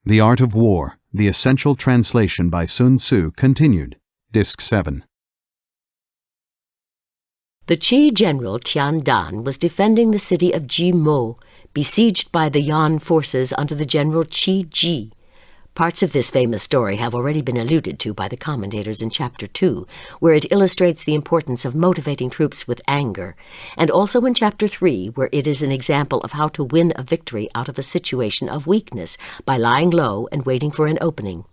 The Art of War, the Essential Translation by Sun-Tzu, continued. Disc 7. The Qi general Tian Dan was defending the city of Jimo, besieged by the Yan forces under the general Qi Ji. Parts of this famous story have already been alluded to by the commentators in Chapter 2, where it illustrates the importance of motivating troops with anger, and also in Chapter 3, where it is an example of how to win a victory out of a situation of weakness by lying low and waiting for an opening.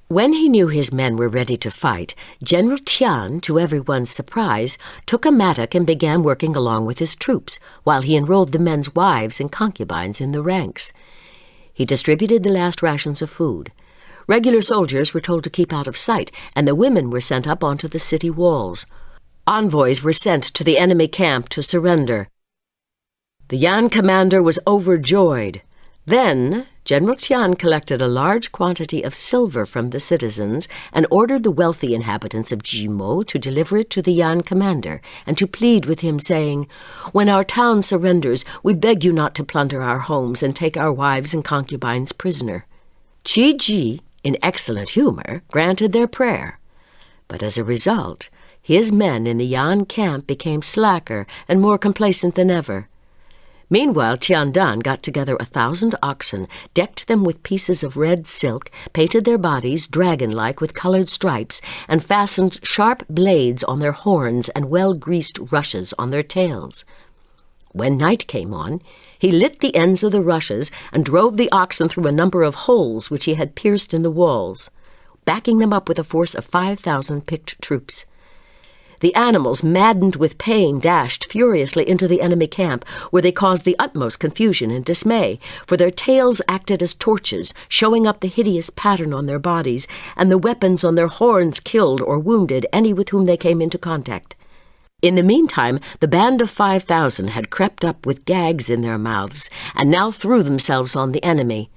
When he knew his men were ready to fight, General Tian, to everyone's surprise, took a mattock and began working along with his troops, while he enrolled the men's wives and concubines in the ranks. He distributed the last rations of food. Regular soldiers were told to keep out of sight, and the women were sent up onto the city walls. Envoys were sent to the enemy camp to surrender. The Yan commander was overjoyed. Then General Tian collected a large quantity of silver from the citizens and ordered the wealthy inhabitants of Jimo to deliver it to the Yan commander and to plead with him, saying, "When our town surrenders, we beg you not to plunder our homes and take our wives and concubines prisoner." Qi Ji, in excellent humor, granted their prayer. But as a result, his men in the Yan camp became slacker and more complacent than ever. Meanwhile, Tian Dan got together 1,000 oxen, decked them with pieces of red silk, painted their bodies dragon-like with colored stripes, and fastened sharp blades on their horns and well-greased rushes on their tails. When night came on, he lit the ends of the rushes and drove the oxen through a number of holes which he had pierced in the walls, backing them up with a force of 5,000 picked troops. The animals, maddened with pain, dashed furiously into the enemy camp, where they caused the utmost confusion and dismay, for their tails acted as torches, showing up the hideous pattern on their bodies, and the weapons on their horns killed or wounded any with whom they came into contact. In the meantime, the band of 5,000 had crept up with gags in their mouths, and now threw themselves on the enemy.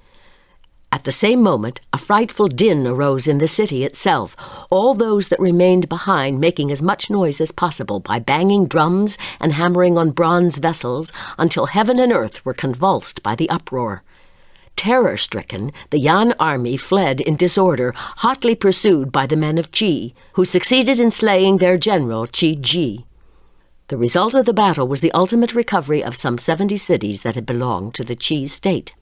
At the same moment, a frightful din arose in the city itself, all those that remained behind making as much noise as possible by banging drums and hammering on bronze vessels until heaven and earth were convulsed by the uproar. Terror-stricken, the Yan army fled in disorder, hotly pursued by the men of Qi, who succeeded in slaying their general, Qi Ji. The result of the battle was the ultimate recovery of some 70 cities that had belonged to the Qi state.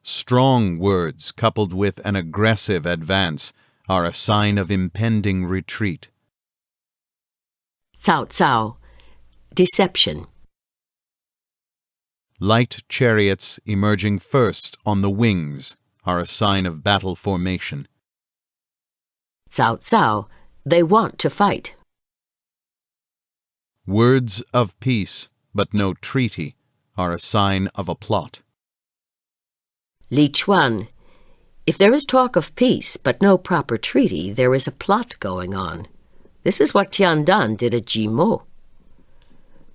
Strong words coupled with an aggressive advance are a sign of impending retreat. Sun-Tzu, deception. Light chariots emerging first on the wings are a sign of battle formation. Sun-Tzu, they want to fight. Words of peace, but no treaty, are a sign of a plot. Li Chuan, if there is talk of peace but no proper treaty, there is a plot going on. This is what Tian Dan did at Jimo.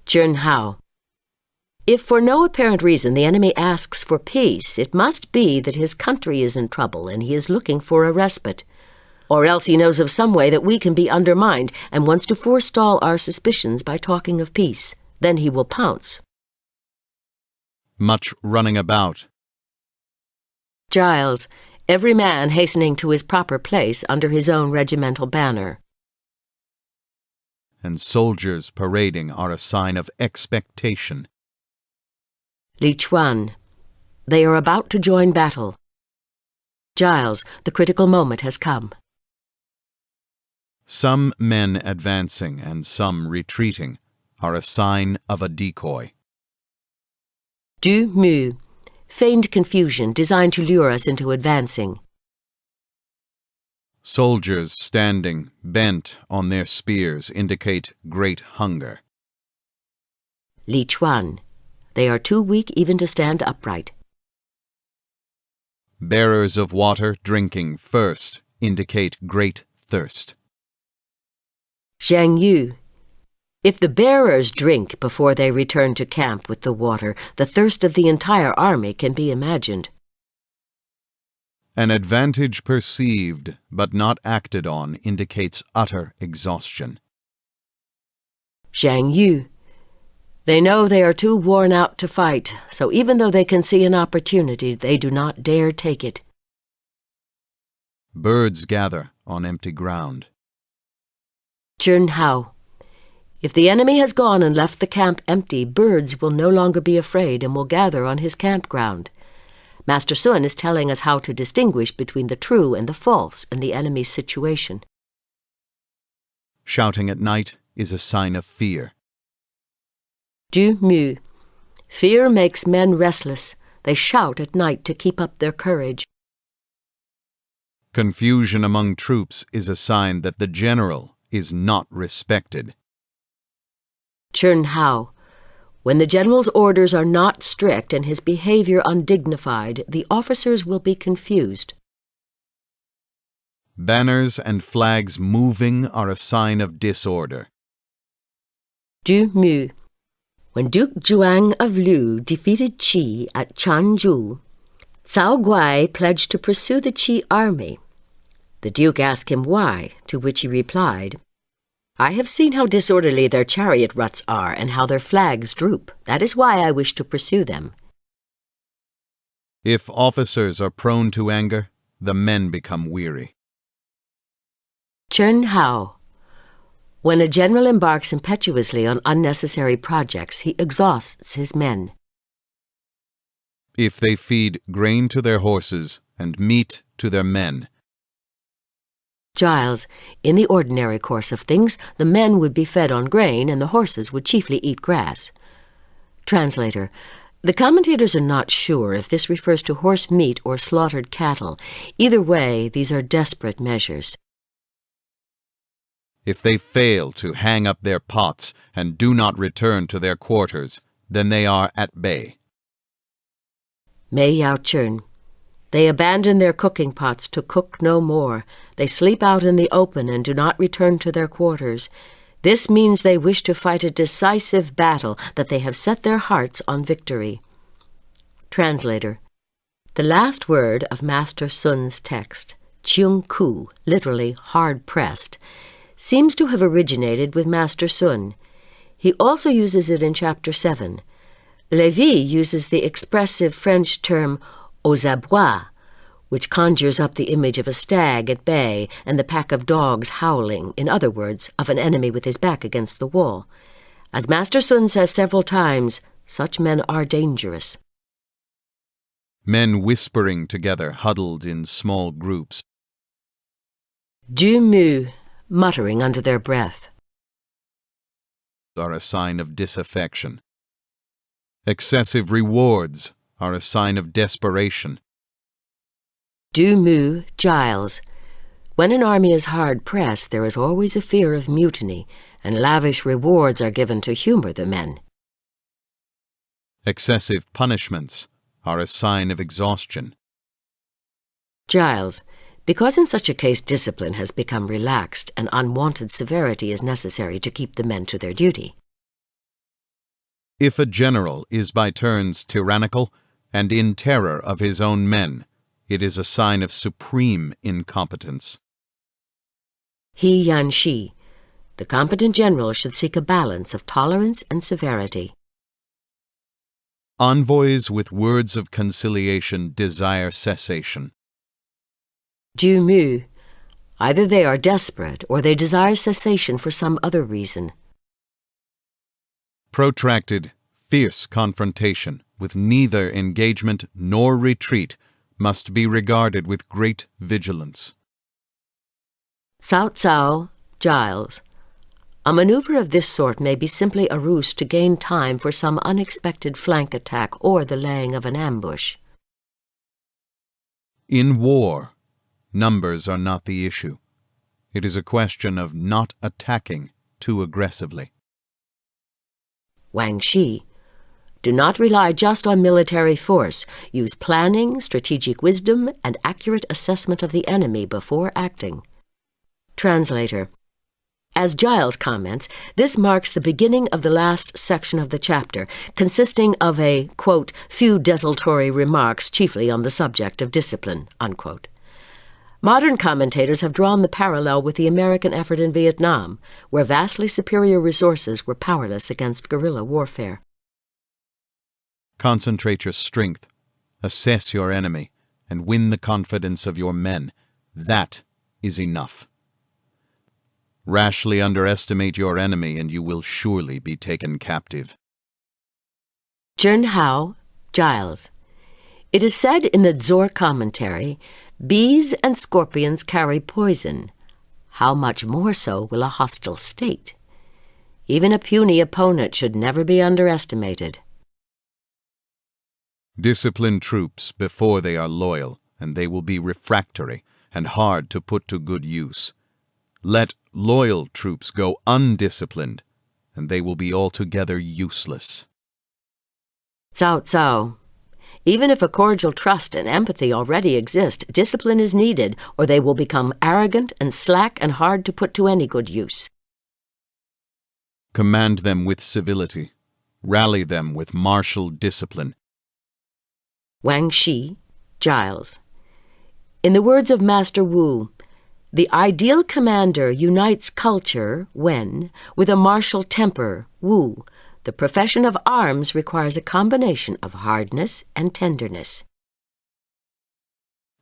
Chun Hao, if for no apparent reason the enemy asks for peace, it must be that his country is in trouble and he is looking for a respite. Or else he knows of some way that we can be undermined and wants to forestall our suspicions by talking of peace. Then he will pounce. Much running about. Giles, every man hastening to his proper place under his own regimental banner. And soldiers parading are a sign of expectation. Li Chuan, they are about to join battle. Giles, the critical moment has come. Some men advancing and some retreating are a sign of a decoy. Du Mu, feigned confusion designed to lure us into advancing. Soldiers standing, bent on their spears, indicate great hunger. Li Chuan, they are too weak even to stand upright. Bearers of water drinking first indicate great thirst. Zhang Yu, if the bearers drink before they return to camp with the water, the thirst of the entire army can be imagined. An advantage perceived but not acted on indicates utter exhaustion. Zhang Yu, They know they are too worn out to fight, so even though they can see an opportunity, they do not dare take it. Birds gather on empty ground. Chun Hao. If the enemy has gone and left the camp empty, birds will no longer be afraid and will gather on his campground. Master Sun is telling us how to distinguish between the true and the false in the enemy's situation. Shouting at night is a sign of fear. Du mu. Fear makes men restless. They shout at night to keep up their courage. Confusion among troops is a sign that the general is not respected. Chun Hao. When the general's orders are not strict and his behavior undignified, the officers will be confused. Banners and flags moving are a sign of disorder. Du mu. When Duke Zhuang of Lu defeated Qi at Changzhou, Cao Guai pledged to pursue the Qi army. The Duke asked him why, to which he replied, "I have seen how disorderly their chariot ruts are and how their flags droop. That is why I wish to pursue them." If officers are prone to anger, the men become weary. Chun Hao. When a general embarks impetuously on unnecessary projects, he exhausts his men. If they feed grain to their horses and meat to their men. Giles. In the ordinary course of things, the men would be fed on grain and the horses would chiefly eat grass. Translator. The commentators are not sure if this refers to horse meat or slaughtered cattle. Either way, these are desperate measures. If they fail to hang up their pots and do not return to their quarters, then they are at bay. Mei Yao Chun. They abandon their cooking pots to cook no more. They sleep out in the open and do not return to their quarters. This means they wish to fight a decisive battle, that they have set their hearts on victory. Translator. The last word of Master Sun's text, Chiung Ku, literally hard-pressed, seems to have originated with Master Sun. He also uses it in Chapter 7. Lévy uses the expressive French term aux abois, which conjures up the image of a stag at bay and the pack of dogs howling, in other words, of an enemy with his back against the wall. As Master Sun says several times, such men are dangerous. Men whispering together, huddled in small groups. Du mu, muttering under their breath. Are a sign of disaffection. Excessive rewards are a sign of desperation. Du mu, Giles. When an army is hard-pressed, there is always a fear of mutiny, and lavish rewards are given to humor the men. Excessive punishments are a sign of exhaustion. Giles. Because in such a case discipline has become relaxed and unwanted severity is necessary to keep the men to their duty. If a general is by turns tyrannical and in terror of his own men, it is a sign of supreme incompetence. He Yan Shi. The competent general should seek a balance of tolerance and severity. Envoys with words of conciliation desire cessation. Du mu. Either they are desperate or they desire cessation for some other reason. Protracted, fierce confrontation with neither engagement nor retreat must be regarded with great vigilance. Sun-Tzu, Giles. A maneuver of this sort may be simply a ruse to gain time for some unexpected flank attack or the laying of an ambush. In war, numbers are not the issue. It is a question of not attacking too aggressively. Wang Shi. Do not rely just on military force. Use planning, strategic wisdom, and accurate assessment of the enemy before acting. Translator. As Giles comments, this marks the beginning of the last section of the chapter, consisting of a, quote, few desultory remarks chiefly on the subject of discipline, unquote. Modern commentators have drawn the parallel with the American effort in Vietnam, where vastly superior resources were powerless against guerrilla warfare. Concentrate your strength, assess your enemy, and win the confidence of your men. That is enough. Rashly underestimate your enemy and you will surely be taken captive. Jern Hao, Giles. It is said in the Zor commentary, bees and scorpions carry poison. How much more so will a hostile state? Even a puny opponent should never be underestimated. Discipline troops before they are loyal, and they will be refractory and hard to put to good use. Let loyal troops go undisciplined, and they will be altogether useless. Cao Cao. Even if a cordial trust and empathy already exist, discipline is needed, or they will become arrogant and slack and hard to put to any good use. Command them with civility. Rally them with martial discipline. Wang Shi, Giles. In the words of Master Wu, the ideal commander unites culture, Wen, with a martial temper, Wu. The profession of arms requires a combination of hardness and tenderness.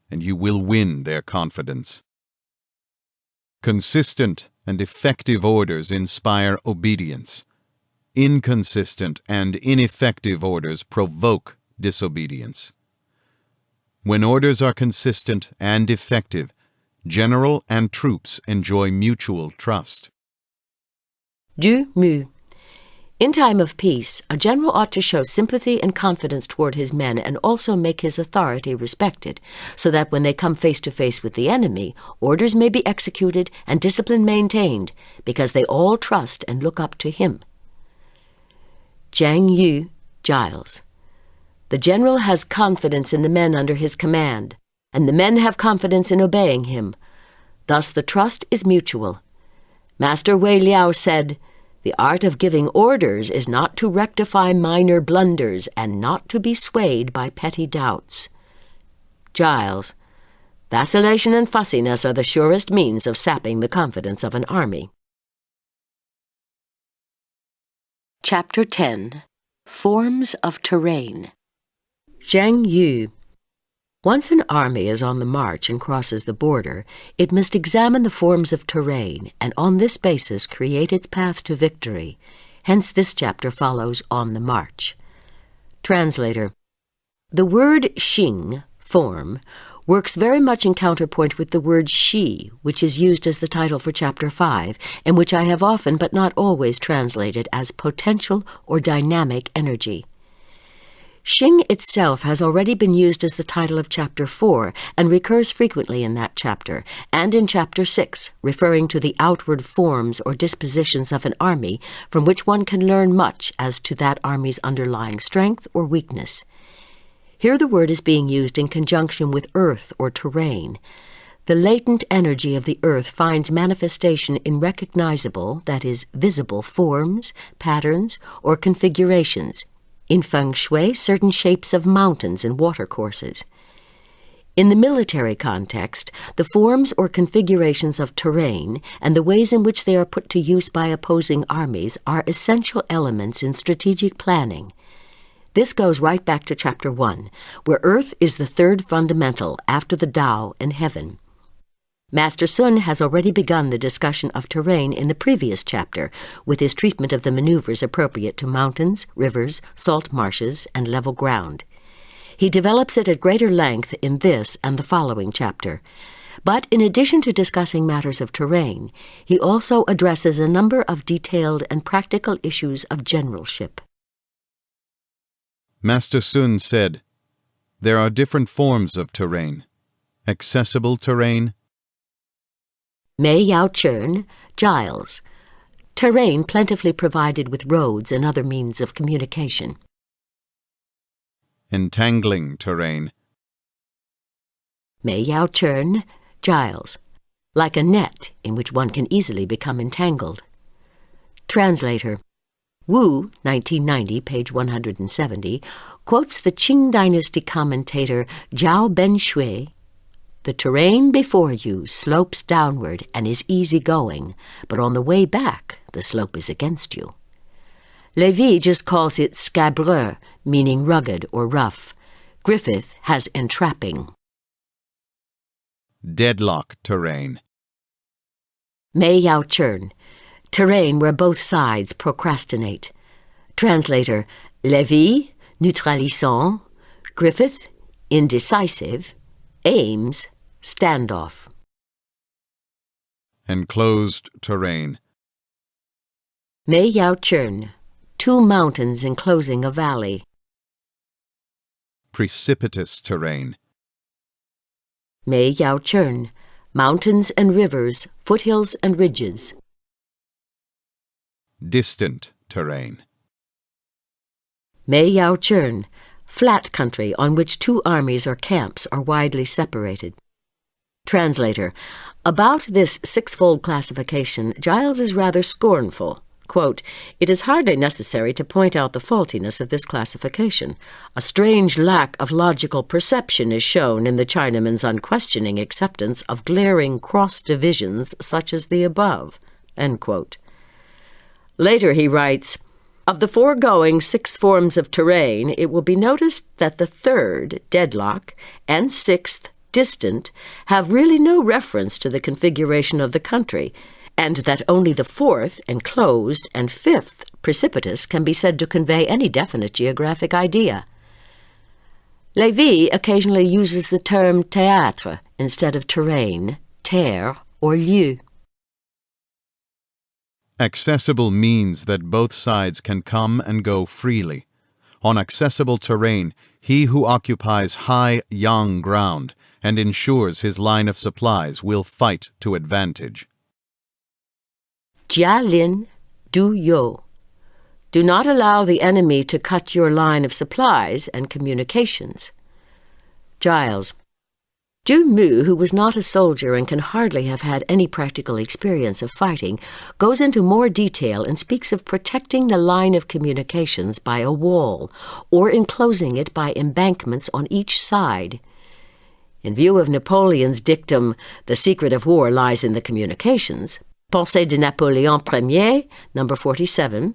And you will win their confidence. Consistent and effective orders inspire obedience. Inconsistent and ineffective orders provoke disobedience. When orders are consistent and effective, general and troops enjoy mutual trust. Du Mu. In time of peace, a general ought to show sympathy and confidence toward his men and also make his authority respected, so that when they come face to face with the enemy, orders may be executed and discipline maintained, because they all trust and look up to him. Jiang Yu, Giles. The general has confidence in the men under his command, and the men have confidence in obeying him. Thus the trust is mutual. Master Wei Liao said, "The art of giving orders is not to rectify minor blunders and not to be swayed by petty doubts." Giles. Vacillation and fussiness are the surest means of sapping the confidence of an army. Chapter 10. Forms of Terrain. Zhang Yu. Once an army is on the march and crosses the border, it must examine the forms of terrain and on this basis create its path to victory. Hence this chapter follows on the march. Translator. The word xing, form, works very much in counterpoint with the word shi, which is used as the title for Chapter 5, and which I have often but not always translated as potential or dynamic energy. Xing itself has already been used as the title of Chapter 4 and recurs frequently in that chapter, and in Chapter 6, referring to the outward forms or dispositions of an army from which one can learn much as to that army's underlying strength or weakness. Here the word is being used in conjunction with earth or terrain. The latent energy of the earth finds manifestation in recognizable, that is, visible forms, patterns, or configurations. In feng shui, certain shapes of mountains and watercourses. In the military context, the forms or configurations of terrain and the ways in which they are put to use by opposing armies are essential elements in strategic planning. This goes right back to Chapter 1, where earth is the third fundamental after the Tao and heaven. Master Sun has already begun the discussion of terrain in the previous chapter, with his treatment of the maneuvers appropriate to mountains, rivers, salt marshes, and level ground. He develops it at greater length in this and the following chapter. But in addition to discussing matters of terrain, he also addresses a number of detailed and practical issues of generalship. Master Sun said, "There are different forms of terrain. Accessible terrain, Mei Yao Chern, Giles. Terrain plentifully provided with roads and other means of communication. entangling terrain, Mei Yao Chern, Giles. Like a net in which one can easily become entangled. Translator. Wu, 1990, page 170, quotes the Qing Dynasty commentator Zhao Benshui, The terrain before you slopes downward and is easy-going, but on the way back, the slope is against you. Lévy just calls it scabreux, meaning rugged or rough. Griffith has entrapping. Deadlock terrain. Mei Yao Chern, terrain where both sides procrastinate. Translator, Lévy, neutralisant, Griffith, indecisive, Ames, standoff. Enclosed terrain. Mei Yao Chern, two mountains enclosing a valley. Precipitous terrain. Mei Yao Chern, mountains and rivers, foothills and ridges. Distant terrain. Mei Yao Chern, flat country on which two armies or camps are widely separated. Translator, about this sixfold classification, Giles is rather scornful. Quote, "It is hardly necessary to point out the faultiness of this classification. A strange lack of logical perception is shown in the Chinaman's unquestioning acceptance of glaring cross-divisions such as the above." End quote. Later he writes, "Of the foregoing 6 forms of terrain, it will be noticed that the third, deadlock, and 6th, distant, have really no reference to the configuration of the country, and that only the 4th, enclosed, and 5th, precipitous, can be said to convey any definite geographic idea." Lévy occasionally uses the term théâtre instead of terrain, terre, or lieu. Accessible means that both sides can come and go freely. On accessible terrain, he who occupies high yang ground and ensures his line of supplies will fight to advantage. Jia Lin, Du Yo. Do not allow the enemy to cut your line of supplies and communications. Giles. Du Mu, who was not a soldier and can hardly have had any practical experience of fighting, goes into more detail and speaks of protecting the line of communications by a wall or enclosing it by embankments on each side. In view of Napoleon's dictum, "The secret of war lies in the communications," Pensée de Napoléon Ier, number 47,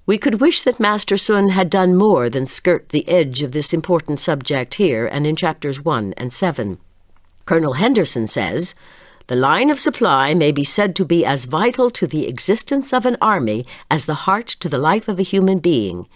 we could wish that Master Sun had done more than skirt the edge of this important subject here and in chapters 1 and 7. Colonel Henderson says, "The line of supply may be said to be as vital to the existence of an army as the heart to the life of a human being.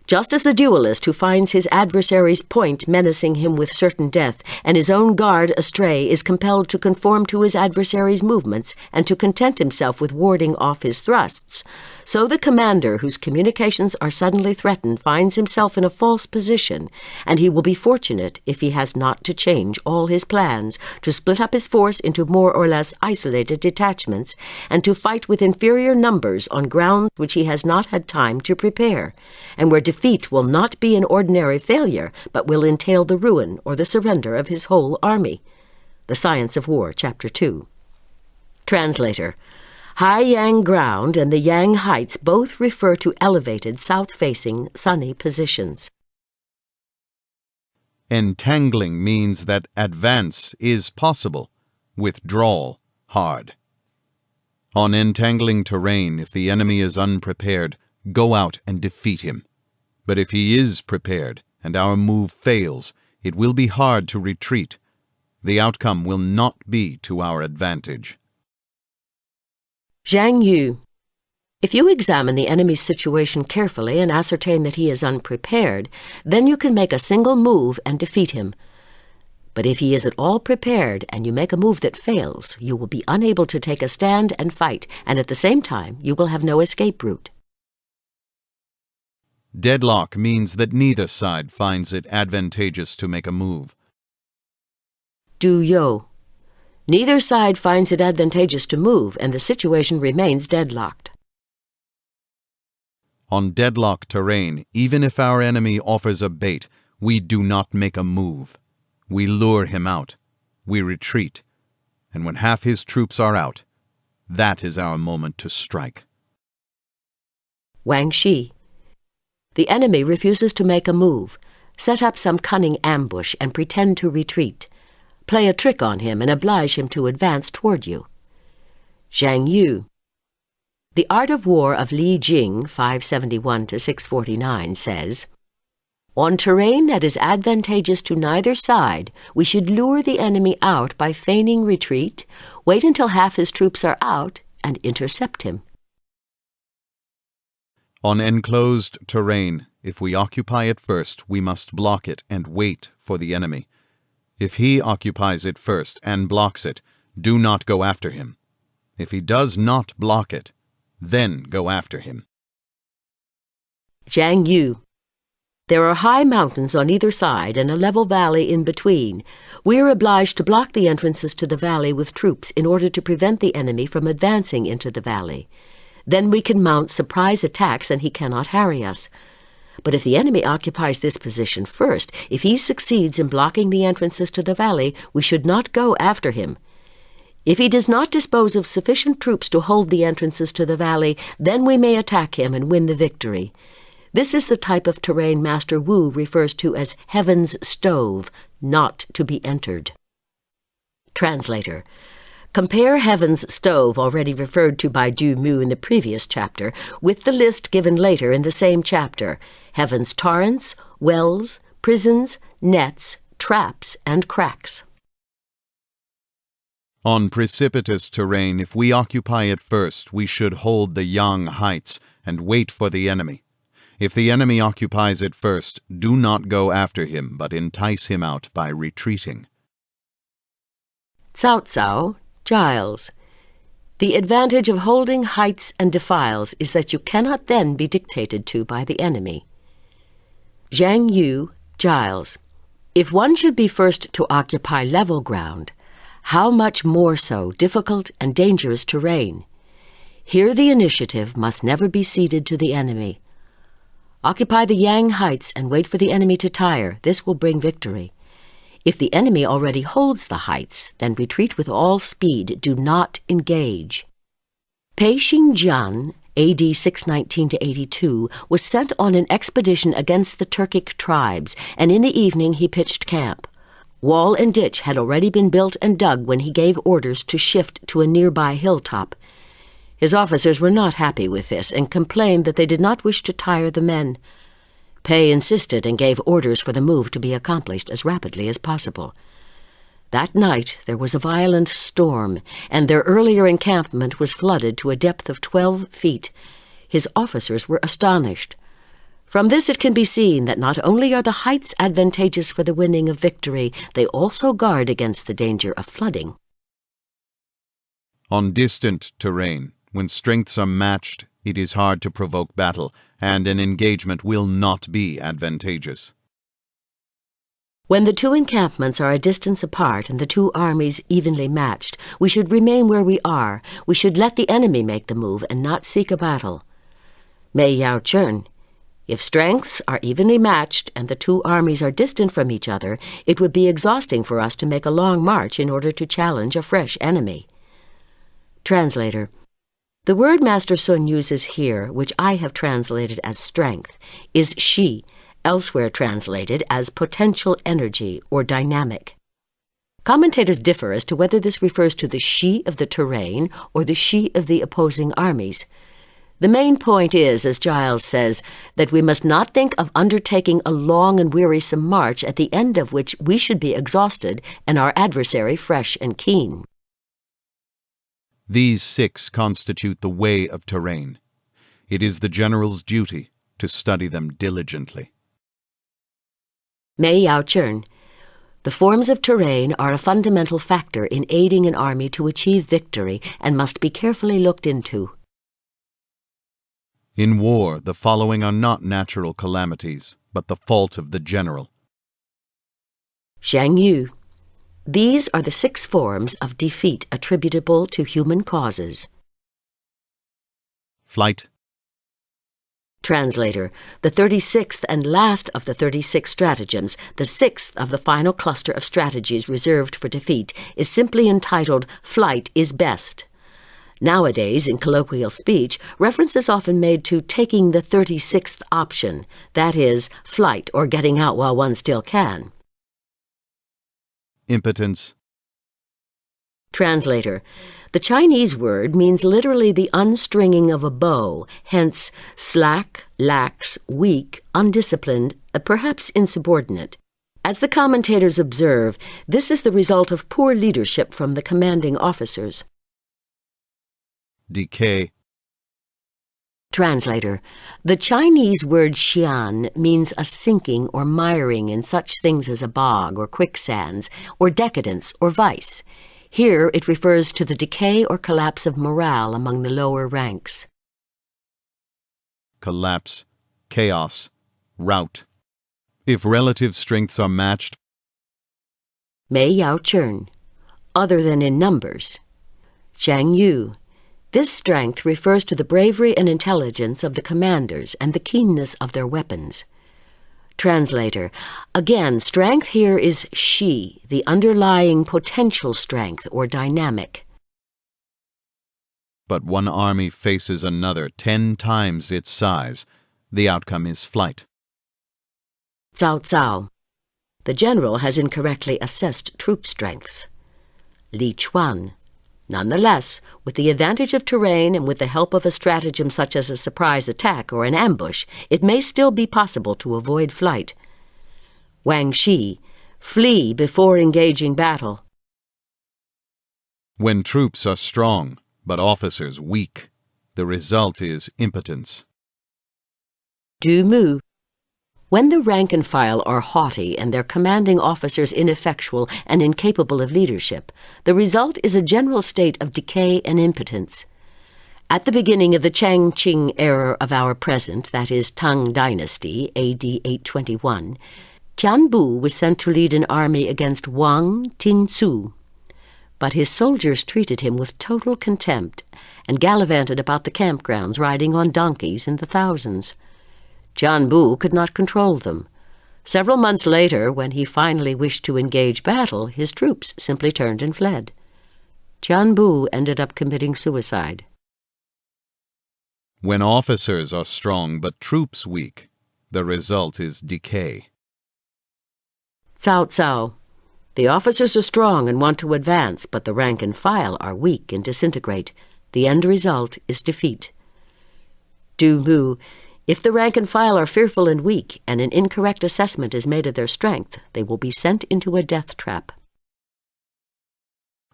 Just as the duelist who finds his adversary's point menacing him with certain death, and his own guard astray is compelled to conform to his adversary's movements and to content himself with warding off his thrusts, so the commander whose communications are suddenly threatened finds himself in a false position, and he will be fortunate if he has not to change all his plans, to split up his force into more or less isolated detachments, and to fight with inferior numbers on ground which he has not had time to prepare, and where defeat will not be an ordinary failure, but will entail the ruin or the surrender of his whole army." The Science of War, Chapter 2. Translator. High Yang ground and the Yang heights both refer to elevated, south-facing, sunny positions. Entangling means that advance is possible, withdrawal hard. On entangling terrain, if the enemy is unprepared, go out and defeat him. But if he is prepared and our move fails, it will be hard to retreat. The outcome will not be to our advantage. Zhang Yu. If you examine the enemy's situation carefully and ascertain that he is unprepared, then you can make a single move and defeat him. But if he is at all prepared and you make a move that fails, you will be unable to take a stand and fight, and at the same time you will have no escape route. Deadlock means that neither side finds it advantageous to make a move. Du Yo. Neither side finds it advantageous to move, and the situation remains deadlocked. On deadlock terrain, even if our enemy offers a bait, we do not make a move. We lure him out. We retreat. And when half his troops are out, that is our moment to strike. Wang Shi. The enemy refuses to make a move, set up some cunning ambush, and pretend to retreat. Play a trick on him and oblige him to advance toward you. Zhang Yu. The Art of War of Li Jing, 571 to 649, says, "On terrain that is advantageous to neither side, we should lure the enemy out by feigning retreat, wait until half his troops are out, and intercept him." On enclosed terrain, if we occupy it first, we must block it and wait for the enemy. If he occupies it first and blocks it, do not go after him. If he does not block it, then go after him. Zhang Yu. There are high mountains on either side and a level valley in between. We are obliged to block the entrances to the valley with troops in order to prevent the enemy from advancing into the valley. Then we can mount surprise attacks and he cannot harry us. But if the enemy occupies this position first, if he succeeds in blocking the entrances to the valley, we should not go after him. If he does not dispose of sufficient troops to hold the entrances to the valley, then we may attack him and win the victory. This is the type of terrain Master Wu refers to as heaven's stove, not to be entered. Translator. Compare heaven's stove, already referred to by Du Mu in the previous chapter, with the list given later in the same chapter: heaven's torrents, wells, prisons, nets, traps, and cracks. On precipitous terrain, if we occupy it first, we should hold the Yang heights and wait for the enemy. If the enemy occupies it first, do not go after him, but entice him out by retreating. Sun-Tzu, Giles. The advantage of holding heights and defiles is that you cannot then be dictated to by the enemy. Zhang Yu, Giles. If one should be first to occupy level ground, how much more so difficult and dangerous terrain? Here the initiative must never be ceded to the enemy. Occupy the Yang heights and wait for the enemy to tire. This will bring victory. If the enemy already holds the heights, then retreat with all speed. Do not engage. Pei Xingjian, A.D. 619 to 82, was sent on an expedition against the Turkic tribes, and in the evening he pitched camp. Wall and ditch had already been built and dug when he gave orders to shift to a nearby hilltop. His officers were not happy with this and complained that they did not wish to tire the men. Pei insisted and gave orders for the move to be accomplished as rapidly as possible. That night there was a violent storm, and their earlier encampment was flooded to a depth of 12 feet. His officers were astonished. From this it can be seen that not only are the heights advantageous for the winning of victory, they also guard against the danger of flooding. On distant terrain, when strengths are matched, it is hard to provoke battle, and an engagement will not be advantageous. When the two encampments are a distance apart and the two armies evenly matched, we should remain where we are. We should let the enemy make the move and not seek a battle. Mei Yao Chern. If strengths are evenly matched and the two armies are distant from each other, it would be exhausting for us to make a long march in order to challenge a fresh enemy. Translator. The word Master Sun uses here, which I have translated as strength, is shi, elsewhere translated as potential energy or dynamic. Commentators differ as to whether this refers to the shi of the terrain or the shi of the opposing armies. The main point is, as Giles says, that we must not think of undertaking a long and wearisome march at the end of which we should be exhausted and our adversary fresh and keen. These 6 constitute the way of terrain. It is the general's duty to study them diligently. Mei Yao Chern. The forms of terrain are a fundamental factor in aiding an army to achieve victory and must be carefully looked into. In war, the following are not natural calamities, but the fault of the general. Zhang Yu. These are the 6 forms of defeat attributable to human causes. Flight. Translator. The 36th and last of the 36 stratagems, the 6th of the final cluster of strategies reserved for defeat, is simply entitled Flight is Best. Nowadays, in colloquial speech, reference is often made to taking the 36th option, that is, flight or getting out while one still can. impotence. Translator. The Chinese word means literally the unstringing of a bow, hence slack, lax, weak, undisciplined, perhaps insubordinate. As the commentators observe, this is the result of poor leadership from the commanding officers. Decay. Translator. The Chinese word xian means a sinking or miring in such things as a bog or quicksands, or decadence or vice. Here it refers to the decay or collapse of morale among the lower ranks. Collapse, chaos, rout. If relative strengths are matched, Mei Yao Chern, other than in numbers. Zhang Yu. This strength refers to the bravery and intelligence of the commanders and the keenness of their weapons. Translator. Again, strength here is shi, the underlying potential strength or dynamic. but one army faces another 10 times its size. The outcome is flight. Cao Cao. The general has incorrectly assessed troop strengths. Li Chuan. Nonetheless, with the advantage of terrain and with the help of a stratagem such as a surprise attack or an ambush, it may still be possible to avoid flight. Wang Shi. Flee before engaging battle. When troops are strong, but officers weak, the result is impotence. Du Mu. When the rank and file are haughty and their commanding officers ineffectual and incapable of leadership, the result is a general state of decay and impotence. At the beginning of the Changqing era of our present, that is Tang Dynasty, A.D. 821, Tianbu was sent to lead an army against Wang Tin-Tzu. But his soldiers treated him with total contempt and gallivanted about the campgrounds riding on donkeys in the thousands. Tianbu could not control them. Several months later, when he finally wished to engage battle, his troops simply turned and fled. Tianbu ended up committing suicide. When officers are strong but troops weak, the result is decay. Cao Cao. The officers are strong and want to advance, but the rank and file are weak and disintegrate. The end result is defeat. Du Mu. If the rank and file are fearful and weak, and an incorrect assessment is made of their strength, they will be sent into a death trap.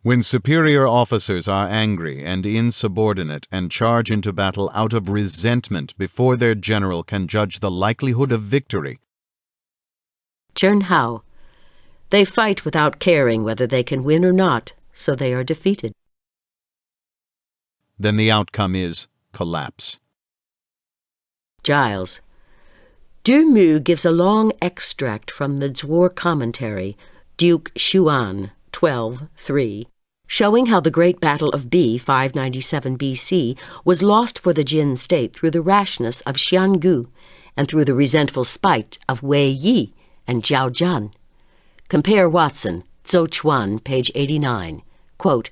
When superior officers are angry and insubordinate and charge into battle out of resentment before their general can judge the likelihood of victory. Chern Hao. They fight without caring whether they can win or not, so they are defeated. Then the outcome is collapse. Giles. Du Mu gives a long extract from the Zhuo commentary, Duke Xuan, 12:3, showing how the Great Battle of Bi, 597 BC, was lost for the Jin state through the rashness of Xiangu and through the resentful spite of Wei Yi and Zhao Zhan. Compare Watson, Zhou Chuan, page 89. Quote,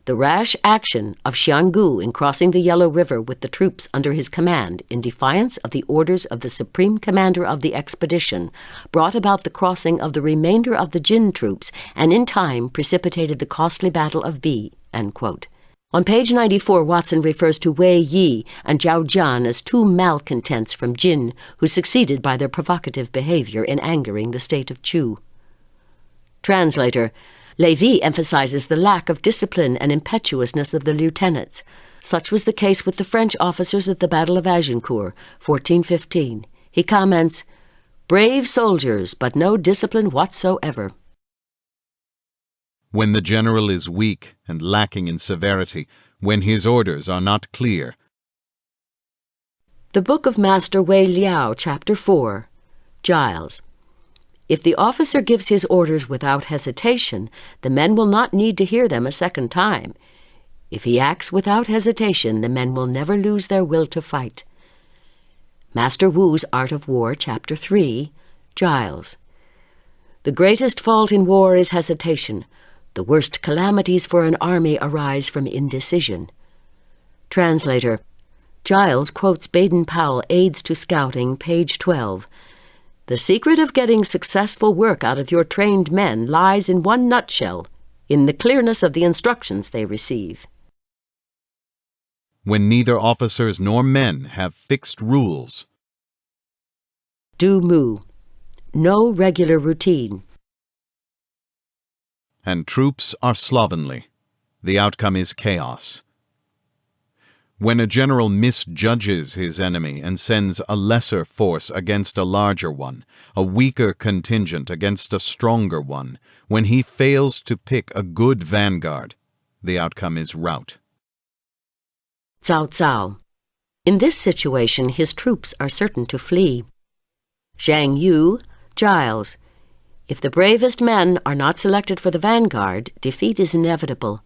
"The rash action of Xiangu in crossing the Yellow River with the troops under his command in defiance of the orders of the supreme commander of the expedition brought about the crossing of the remainder of the Jin troops and in time precipitated the costly Battle of Bi." End quote. On page 94, Watson refers to Wei Yi and Zhao Zhan as two malcontents from Jin who succeeded by their provocative behavior in angering the state of Chu. Translator. Lévy emphasizes the lack of discipline and impetuousness of the lieutenants. Such was the case with the French officers at the Battle of Agincourt, 1415. He comments, "Brave soldiers, but no discipline whatsoever." When the general is weak and lacking in severity, when his orders are not clear. The Book of Master Wei Liao, Chapter 4. Giles. If the officer gives his orders without hesitation, the men will not need to hear them a second time. If he acts without hesitation, the men will never lose their will to fight. Master Wu's Art of War, Chapter 3, Giles. The greatest fault in war is hesitation. The worst calamities for an army arise from indecision. Translator. Giles quotes Baden-Powell, Aids to Scouting, page 12. The secret of getting successful work out of your trained men lies in one nutshell, in the clearness of the instructions they receive. When neither officers nor men have fixed rules. Du mu. No regular routine. And troops are slovenly. The outcome is chaos. When a general misjudges his enemy and sends a lesser force against a larger one, a weaker contingent against a stronger one, when he fails to pick a good vanguard, the outcome is rout. Cao Cao. In this situation, his troops are certain to flee. Zhang Yu, Giles. If the bravest men are not selected for the vanguard, defeat is inevitable.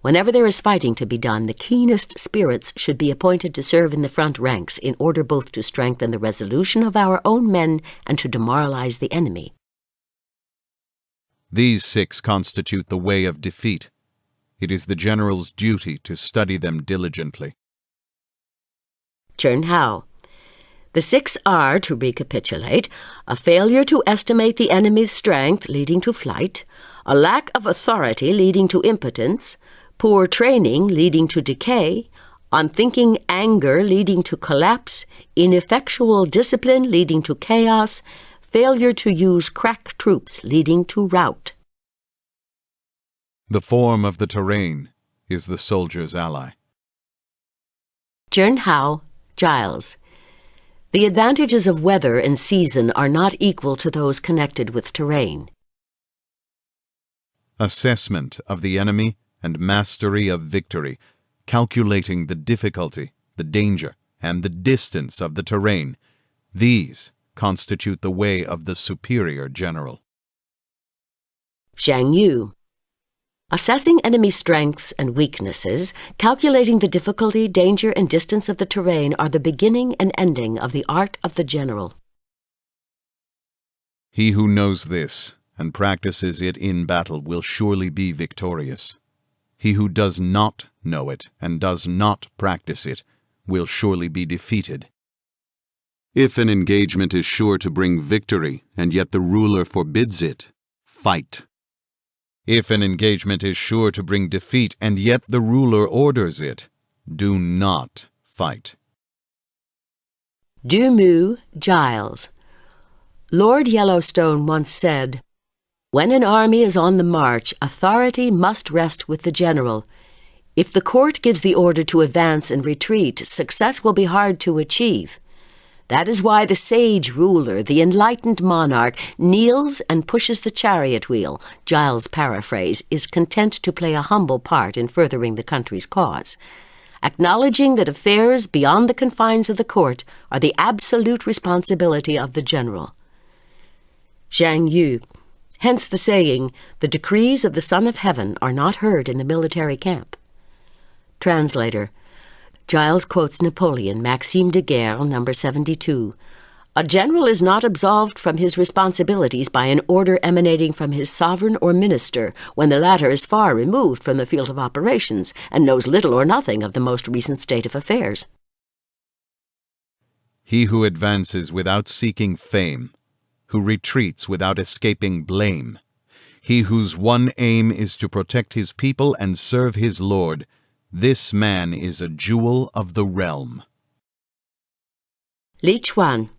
Whenever there is fighting to be done, the keenest spirits should be appointed to serve in the front ranks in order both to strengthen the resolution of our own men and to demoralize the enemy. These 6 constitute the way of defeat. It is the general's duty to study them diligently. Chern Hao. The 6 are, to recapitulate, a failure to estimate the enemy's strength leading to flight, a lack of authority leading to impotence, poor training leading to decay, unthinking anger leading to collapse, ineffectual discipline leading to chaos, failure to use crack troops leading to rout. The form of the terrain is the soldier's ally. Chern Hao, Giles. The advantages of weather and season are not equal to those connected with terrain. Assessment of the enemy and mastery of victory, calculating the difficulty, the danger, and the distance of the terrain. These constitute the way of the superior general. Zhang Yu. Assessing enemy strengths and weaknesses, calculating the difficulty, danger, and distance of the terrain are the beginning and ending of the art of the general. He who knows this and practices it in battle will surely be victorious. He who does not know it and does not practice it will surely be defeated. If an engagement is sure to bring victory and yet the ruler forbids it, fight. If an engagement is sure to bring defeat and yet the ruler orders it, do not fight. Du mu, Giles. Lord Yellowstone once said, "When an army is on the march, authority must rest with the general. If the court gives the order to advance and retreat, success will be hard to achieve. That is why the sage ruler, the enlightened monarch, kneels and pushes the chariot wheel." Giles' paraphrase is content to play a humble part in furthering the country's cause, acknowledging that affairs beyond the confines of the court are the absolute responsibility of the general. Zhang Yu. Hence the saying, "The decrees of the Son of Heaven are not heard in the military camp." Translator. Giles quotes Napoleon, Maxime de Guerre, number 72. "A general is not absolved from his responsibilities by an order emanating from his sovereign or minister, when the latter is far removed from the field of operations and knows little or nothing of the most recent state of affairs." He who advances without seeking fame, who retreats without escaping blame, he whose one aim is to protect his people and serve his Lord, this man is a jewel of the realm. Li Chuan.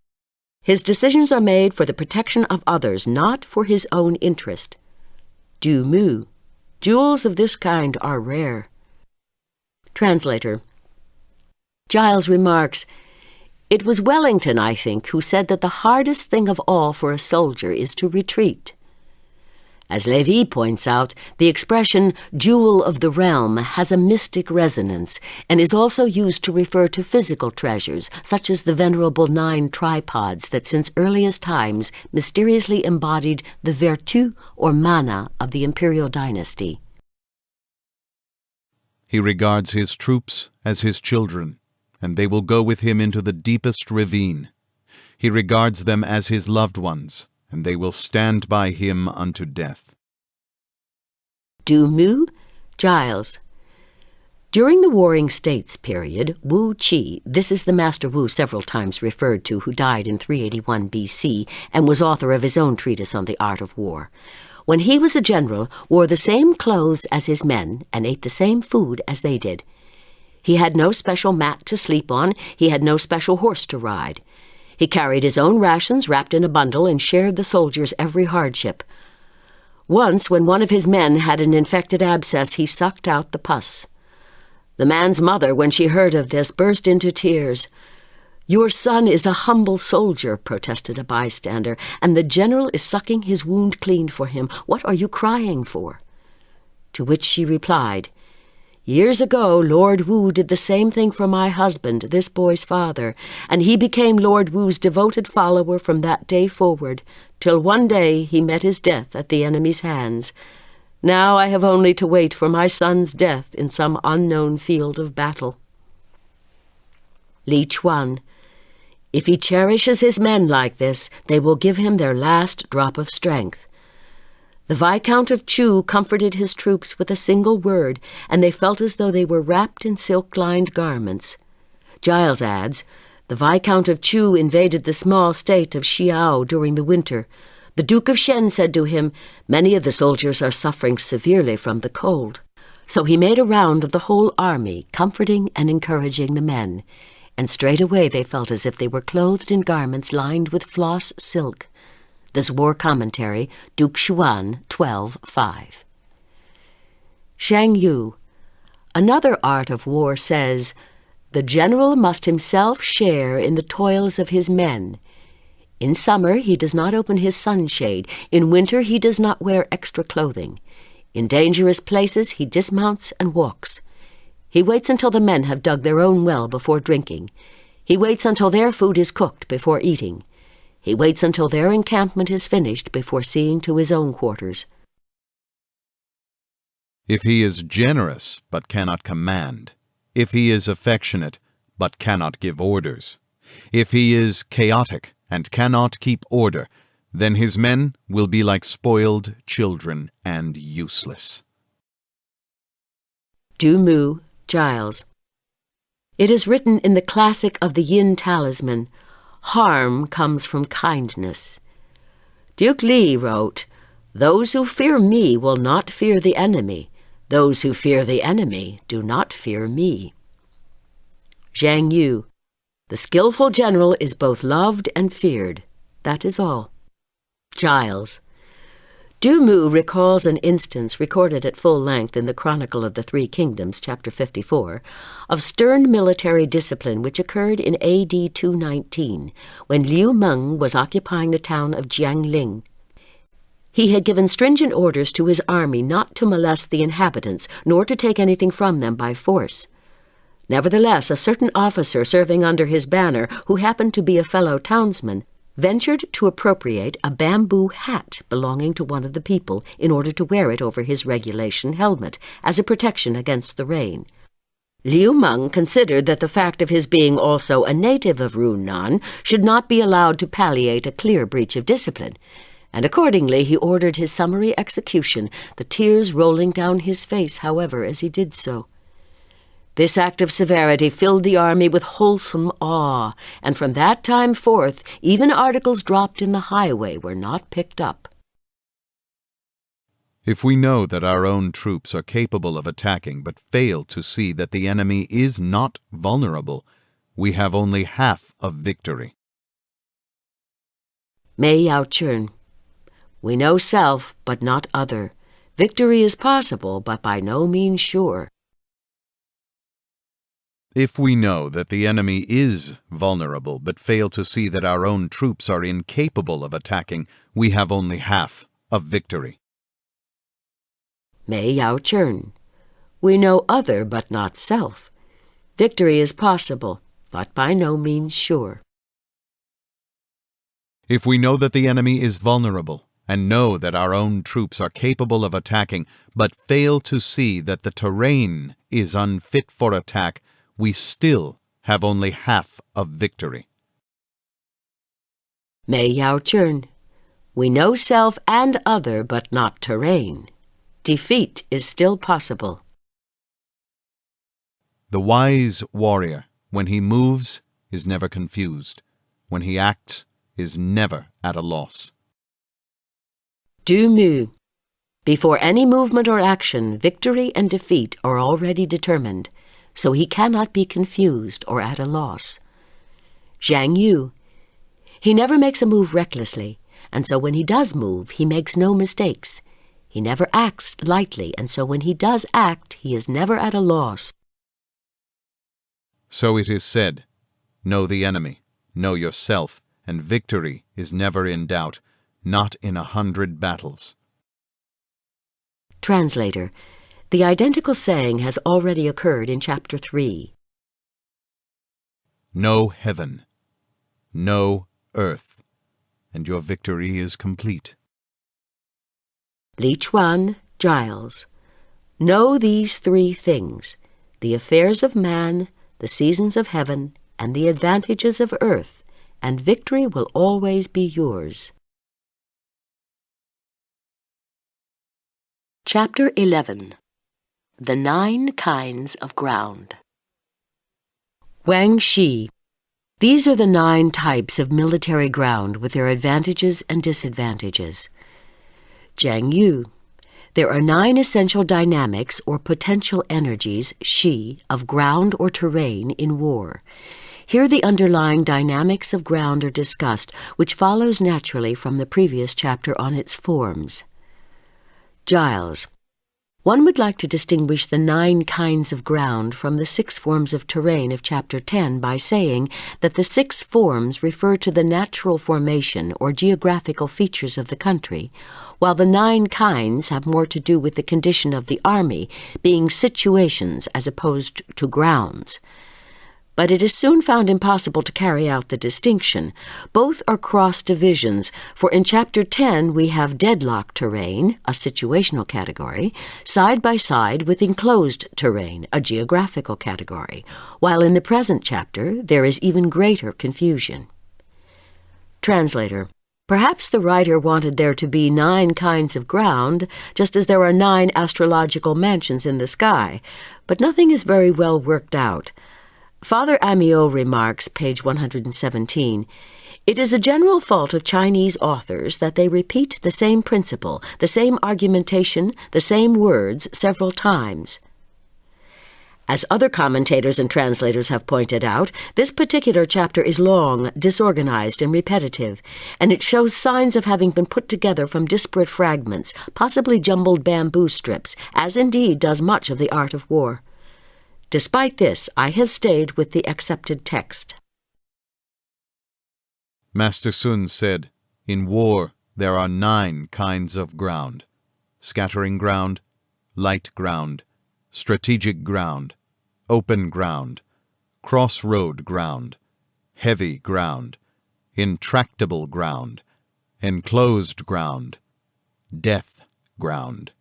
His decisions are made for the protection of others, not for his own interest. Du mu. Jewels of this kind are rare. Translator. Giles remarks, "It was Wellington, I think, who said that the hardest thing of all for a soldier is to retreat." As Lévy points out, the expression "jewel of the realm" has a mystic resonance and is also used to refer to physical treasures, such as the venerable 9 tripods that since earliest times mysteriously embodied the vertu or mana of the imperial dynasty. He regards his troops as his children, and they will go with him into the deepest ravine. He regards them as his loved ones, and they will stand by him unto death. Du mu, Giles. During the Warring States period, Wu Qi, this is the Master Wu several times referred to, who died in 381 BC and was author of his own treatise on the art of war. When he was a general, wore the same clothes as his men and ate the same food as they did. He had no special mat to sleep on. He had no special horse to ride. He carried his own rations wrapped in a bundle and shared the soldiers' every hardship. Once, when one of his men had an infected abscess, he sucked out the pus. The man's mother, when she heard of this, burst into tears. "Your son is a humble soldier," protested a bystander, "and the general is sucking his wound clean for him. What are you crying for?" To which she replied, "Years ago, Lord Wu did the same thing for my husband, this boy's father, and he became Lord Wu's devoted follower from that day forward, till one day he met his death at the enemy's hands. Now I have only to wait for my son's death in some unknown field of battle." Li Chuan, "If he cherishes his men like this, they will give him their last drop of strength." The Viscount of Chu comforted his troops with a single word, and they felt as though they were wrapped in silk-lined garments. Giles adds, "The Viscount of Chu invaded the small state of Xiao during the winter. The Duke of Shen said to him, 'Many of the soldiers are suffering severely from the cold.' So he made a round of the whole army, comforting and encouraging the men, and straightway they felt as if they were clothed in garments lined with floss silk." This war commentary, Duke Xuan 12:5. Shang Yu, "Another art of war says, 'The general must himself share in the toils of his men. In summer he does not open his sunshade. In winter he does not wear extra clothing. In dangerous places he dismounts and walks. He waits until the men have dug their own well before drinking. He waits until their food is cooked before eating. He waits until their encampment is finished before seeing to his own quarters.'" If he is generous but cannot command, if he is affectionate but cannot give orders, if he is chaotic and cannot keep order, then his men will be like spoiled children and useless. Du Mu, Giles. "It is written in the classic of the Yin Talisman, 'Harm comes from kindness.' Duke Li wrote, 'Those who fear me will not fear the enemy. Those who fear the enemy do not fear me.'" Zhang Yu, "The skillful general is both loved and feared. That is all." Giles. Du Mu recalls an instance recorded at full length in the Chronicle of the Three Kingdoms, chapter 54, of stern military discipline which occurred in AD 219, when Liu Meng was occupying the town of Jiangling. He had given stringent orders to his army not to molest the inhabitants, nor to take anything from them by force. Nevertheless, a certain officer serving under his banner, who happened to be a fellow townsman, ventured to appropriate a bamboo hat belonging to one of the people in order to wear it over his regulation helmet, as a protection against the rain. Liu Meng considered that the fact of his being also a native of Runnan should not be allowed to palliate a clear breach of discipline, and accordingly he ordered his summary execution, the tears rolling down his face, however, as he did so. This act of severity filled the army with wholesome awe, and from that time forth, even articles dropped in the highway were not picked up. If we know that our own troops are capable of attacking but fail to see that the enemy is not vulnerable, we have only half of victory. Mei Yao Chun, "We know self, but not other. Victory is possible, but by no means sure." If we know that the enemy is vulnerable but fail to see that our own troops are incapable of attacking, we have only half of victory. Mei Yao Chun, "We know other, but not self. Victory is possible, but by no means sure." If we know that the enemy is vulnerable and know that our own troops are capable of attacking but fail to see that the terrain is unfit for attack, we still have only half of victory. Mei Yao Chun, "We know self and other, but not terrain. Defeat is still possible." The wise warrior, when he moves, is never confused. When he acts, is never at a loss. Du mu. Before any movement or action, victory and defeat are already determined, so he cannot be confused or at a loss. Zhang yu. He never makes a move recklessly, and so when he does move, he makes no mistakes. He never acts lightly, and so when he does act, he is never at a loss. So it is said, know the enemy, know yourself, and victory is never in doubt, not in 100 battles. Translator. The identical saying has already occurred in Chapter 3. Know heaven, know earth, and your victory is complete. Li Chuan, Giles. Know these 3 things, the affairs of man, the seasons of heaven, and the advantages of earth, and victory will always be yours. Chapter 11. The 9 Kinds of Ground. Wang Shi. These are the 9 types of military ground with their advantages and disadvantages. Zhang yu. There are 9 essential dynamics or potential energies, Shi, of ground or terrain in war. Here the underlying dynamics of ground are discussed, which follows naturally from the previous chapter on its forms. Giles. One would like to distinguish the 9 kinds of ground from the 6 forms of terrain of Chapter 10 by saying that the 6 forms refer to the natural formation or geographical features of the country, while the 9 kinds have more to do with the condition of the army, being situations as opposed to grounds. But it is soon found impossible to carry out the distinction. Both are cross-divisions, for in Chapter 10 we have deadlock terrain, a situational category, side by side with enclosed terrain, a geographical category, while in the present chapter there is even greater confusion. Translator. Perhaps the writer wanted there to be 9 kinds of ground, just as there are 9 astrological mansions in the sky, but nothing is very well worked out. Father Amiot remarks, page 117, "It is a general fault of Chinese authors that they repeat the same principle, the same argumentation, the same words several times." As other commentators and translators have pointed out, this particular chapter is long, disorganized, and repetitive, and it shows signs of having been put together from disparate fragments, possibly jumbled bamboo strips, as indeed does much of the art of war. Despite this, I have stayed with the accepted text. Master Sun said, in war there are 9 kinds of ground: scattering ground, light ground, strategic ground, open ground, crossroad ground, heavy ground, intractable ground, enclosed ground, death ground.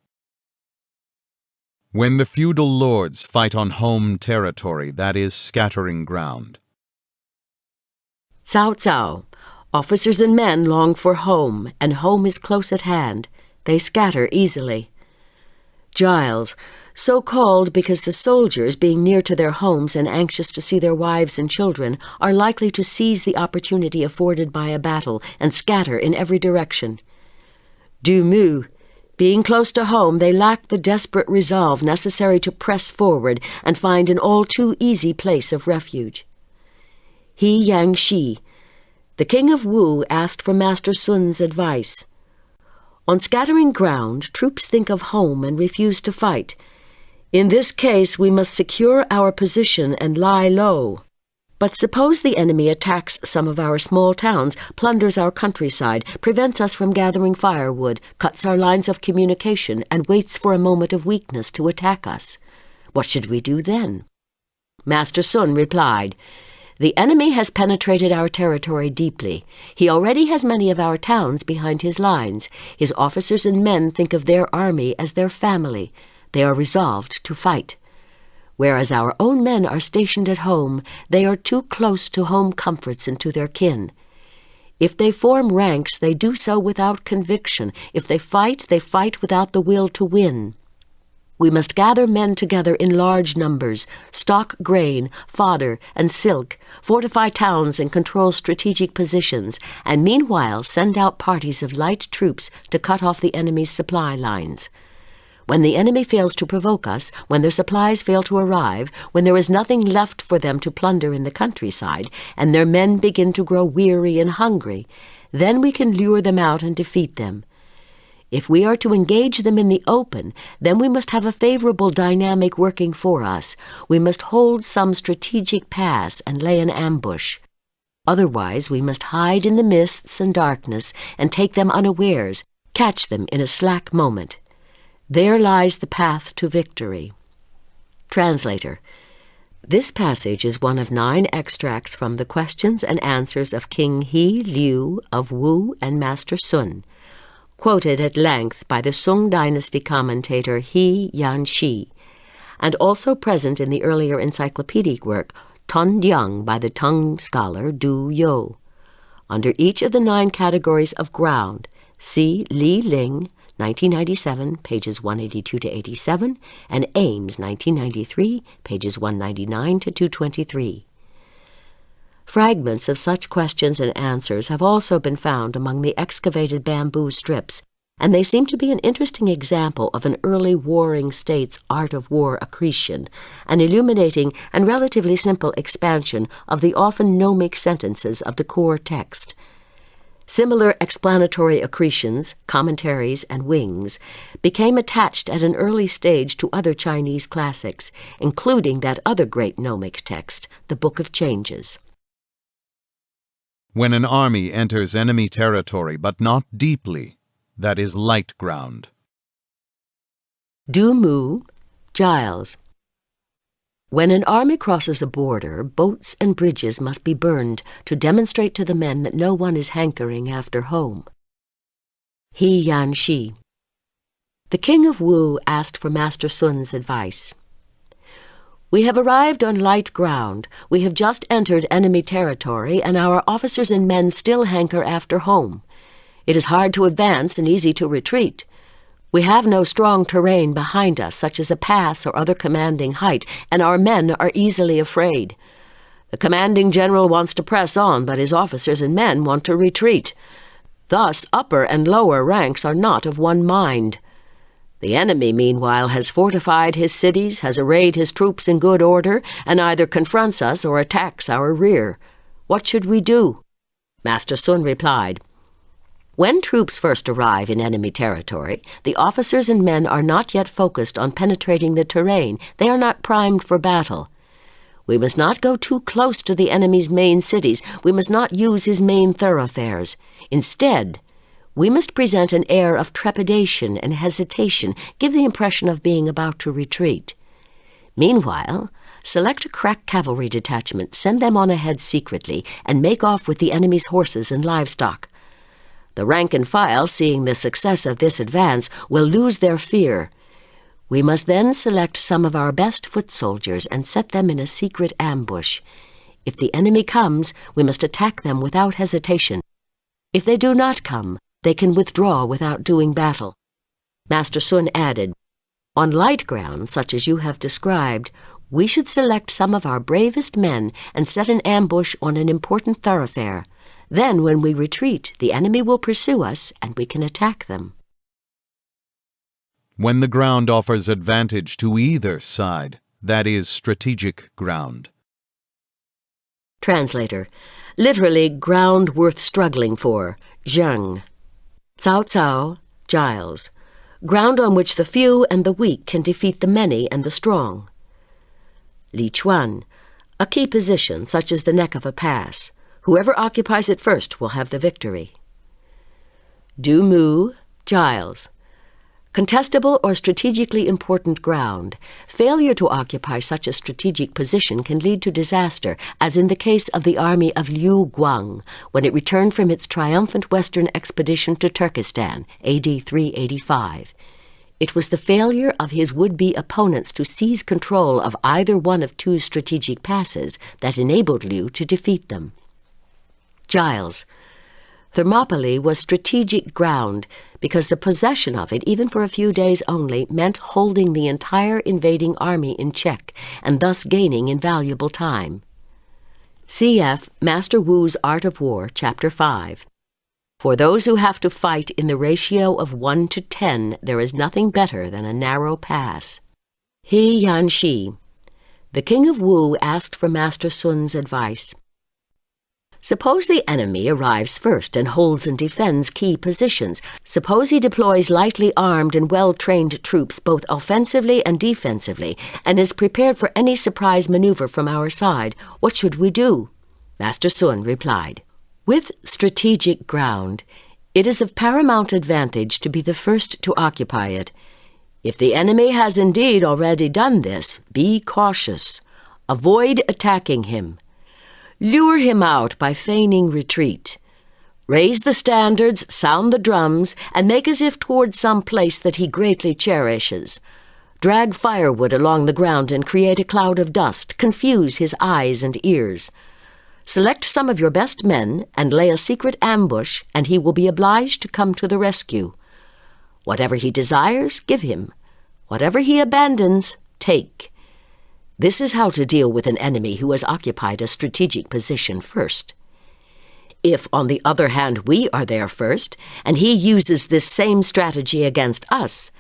When the feudal lords fight on home territory, that is scattering ground. Cao Cao. Officers and men long for home, and home is close at hand. They scatter easily. Giles. So called because the soldiers, being near to their homes and anxious to see their wives and children, are likely to seize the opportunity afforded by a battle and scatter in every direction. Du mu. Being close to home, they lack the desperate resolve necessary to press forward and find an all too easy place of refuge. He Yang Shi. The king of Wu asked for Master Sun's advice. On scattering ground, troops think of home and refuse to fight. In this case, we must secure our position and lie low. But suppose the enemy attacks some of our small towns, plunders our countryside, prevents us from gathering firewood, cuts our lines of communication, and waits for a moment of weakness to attack us. What should we do then? Master Sun replied, "The enemy has penetrated our territory deeply. He already has many of our towns behind his lines. His officers and men think of their army as their family. They are resolved to fight. Whereas our own men are stationed at home, they are too close to home comforts and to their kin. If they form ranks, they do so without conviction. If they fight without the will to win. We must gather men together in large numbers, stock grain, fodder, and silk, fortify towns and control strategic positions, and meanwhile send out parties of light troops to cut off the enemy's supply lines. When the enemy fails to provoke us, when their supplies fail to arrive, when there is nothing left for them to plunder in the countryside, and their men begin to grow weary and hungry, then we can lure them out and defeat them. If we are to engage them in the open, then we must have a favorable dynamic working for us. We must hold some strategic pass and lay an ambush. Otherwise, we must hide in the mists and darkness and take them unawares, catch them in a slack moment. There lies the path to victory. Translator. This passage is one of 9 extracts from the questions and answers of King He Liu of Wu and Master Sun, quoted at length by the Sung Dynasty commentator He Yanxi, and also present in the earlier encyclopedic work Tun Diang by the Tang scholar Du You. Under each of the 9 categories of ground, see Li Ling, 1997, pages 182 to 87, and Ames, 1993, pages 199 to 223. Fragments of such questions and answers have also been found among the excavated bamboo strips, and they seem to be an interesting example of an early warring state's art of war accretion, an illuminating and relatively simple expansion of the often gnomic sentences of the core text. Similar explanatory accretions, commentaries, and wings became attached at an early stage to other Chinese classics, including that other great gnomic text, the Book of Changes. When an army enters enemy territory but not deeply, that is light ground. Du Mu, Giles. When an army crosses a border, boats and bridges must be burned to demonstrate to the men that no one is hankering after home. He Yanxi. The king of Wu asked for Master Sun's advice. We have arrived on light ground. We have just entered enemy territory, and our officers and men still hanker after home. It is hard to advance and easy to retreat. We have no strong terrain behind us, such as a pass or other commanding height, and our men are easily afraid. The commanding general wants to press on, but his officers and men want to retreat. Thus, upper and lower ranks are not of one mind. The enemy, meanwhile, has fortified his cities, has arrayed his troops in good order, and either confronts us or attacks our rear. What should we do? Master Sun replied, When troops first arrive in enemy territory, the officers and men are not yet focused on penetrating the terrain. They are not primed for battle. We must not go too close to the enemy's main cities. We must not use his main thoroughfares. Instead, we must present an air of trepidation and hesitation, give the impression of being about to retreat. Meanwhile, select a crack cavalry detachment, send them on ahead secretly, and make off with the enemy's horses and livestock. The rank and file, seeing the success of this advance, will lose their fear. We must then select some of our best foot soldiers and set them in a secret ambush. If the enemy comes, we must attack them without hesitation. If they do not come, they can withdraw without doing battle. Master Sun added, On light ground, such as you have described, we should select some of our bravest men and set an ambush on an important thoroughfare. Then, when we retreat, the enemy will pursue us, and we can attack them. When the ground offers advantage to either side, that is strategic ground. Translator. Literally, ground worth struggling for. Zheng. Cao Cao, Giles. Ground on which the few and the weak can defeat the many and the strong. Li Chuan. A key position, such as the neck of a pass. Whoever occupies it first will have the victory. Du Mu, Giles. Contestable or strategically important ground. Failure to occupy such a strategic position can lead to disaster, as in the case of the army of Liu Guang, when it returned from its triumphant western expedition to Turkestan, AD 385. It was the failure of his would-be opponents to seize control of either one of 2 strategic passes that enabled Liu to defeat them. Giles. Thermopylae was strategic ground because the possession of it, even for a few days only, meant holding the entire invading army in check and thus gaining invaluable time. Cf. Master Wu's Art of War, Chapter 5. For those who have to fight in the ratio of 1 to 10, there is nothing better than a narrow pass. He Yanxi. The king of Wu asked for Master Sun's advice. Suppose the enemy arrives first and holds and defends key positions. Suppose he deploys lightly armed and well-trained troops both offensively and defensively and is prepared for any surprise maneuver from our side. What should we do? Master Sun replied, with strategic ground, it is of paramount advantage to be the first to occupy it. If the enemy has indeed already done this, be cautious. Avoid attacking him. Lure him out by feigning retreat. Raise the standards, sound the drums, and make as if towards some place that he greatly cherishes. Drag firewood along the ground and create a cloud of dust. Confuse his eyes and ears. Select some of your best men and lay a secret ambush, and he will be obliged to come to the rescue. Whatever he desires, give him. Whatever he abandons, take. This is how to deal with an enemy who has occupied a strategic position first. If, on the other hand, we are there first, and he uses this same strategy against us,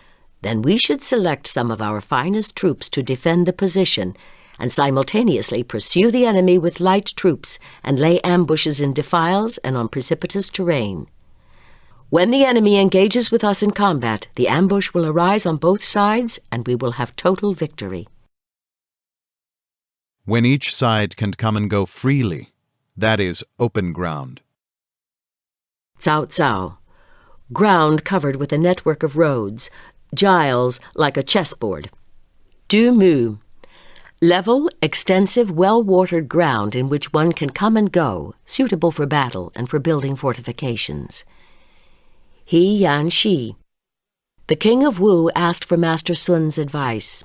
then we should select some of our finest troops to defend the position and simultaneously pursue the enemy with light troops and lay ambushes in defiles and on precipitous terrain. When the enemy engages with us in combat, the ambush will arise on both sides and we will have total victory. When each side can come and go freely, that is open ground. Cao Cao. Ground covered with a network of roads. Giles like a chessboard. Du Mu. Level, extensive, well-watered ground in which one can come and go, suitable for battle and for building fortifications. He Yanxi. The king of Wu asked for Master Sun's advice.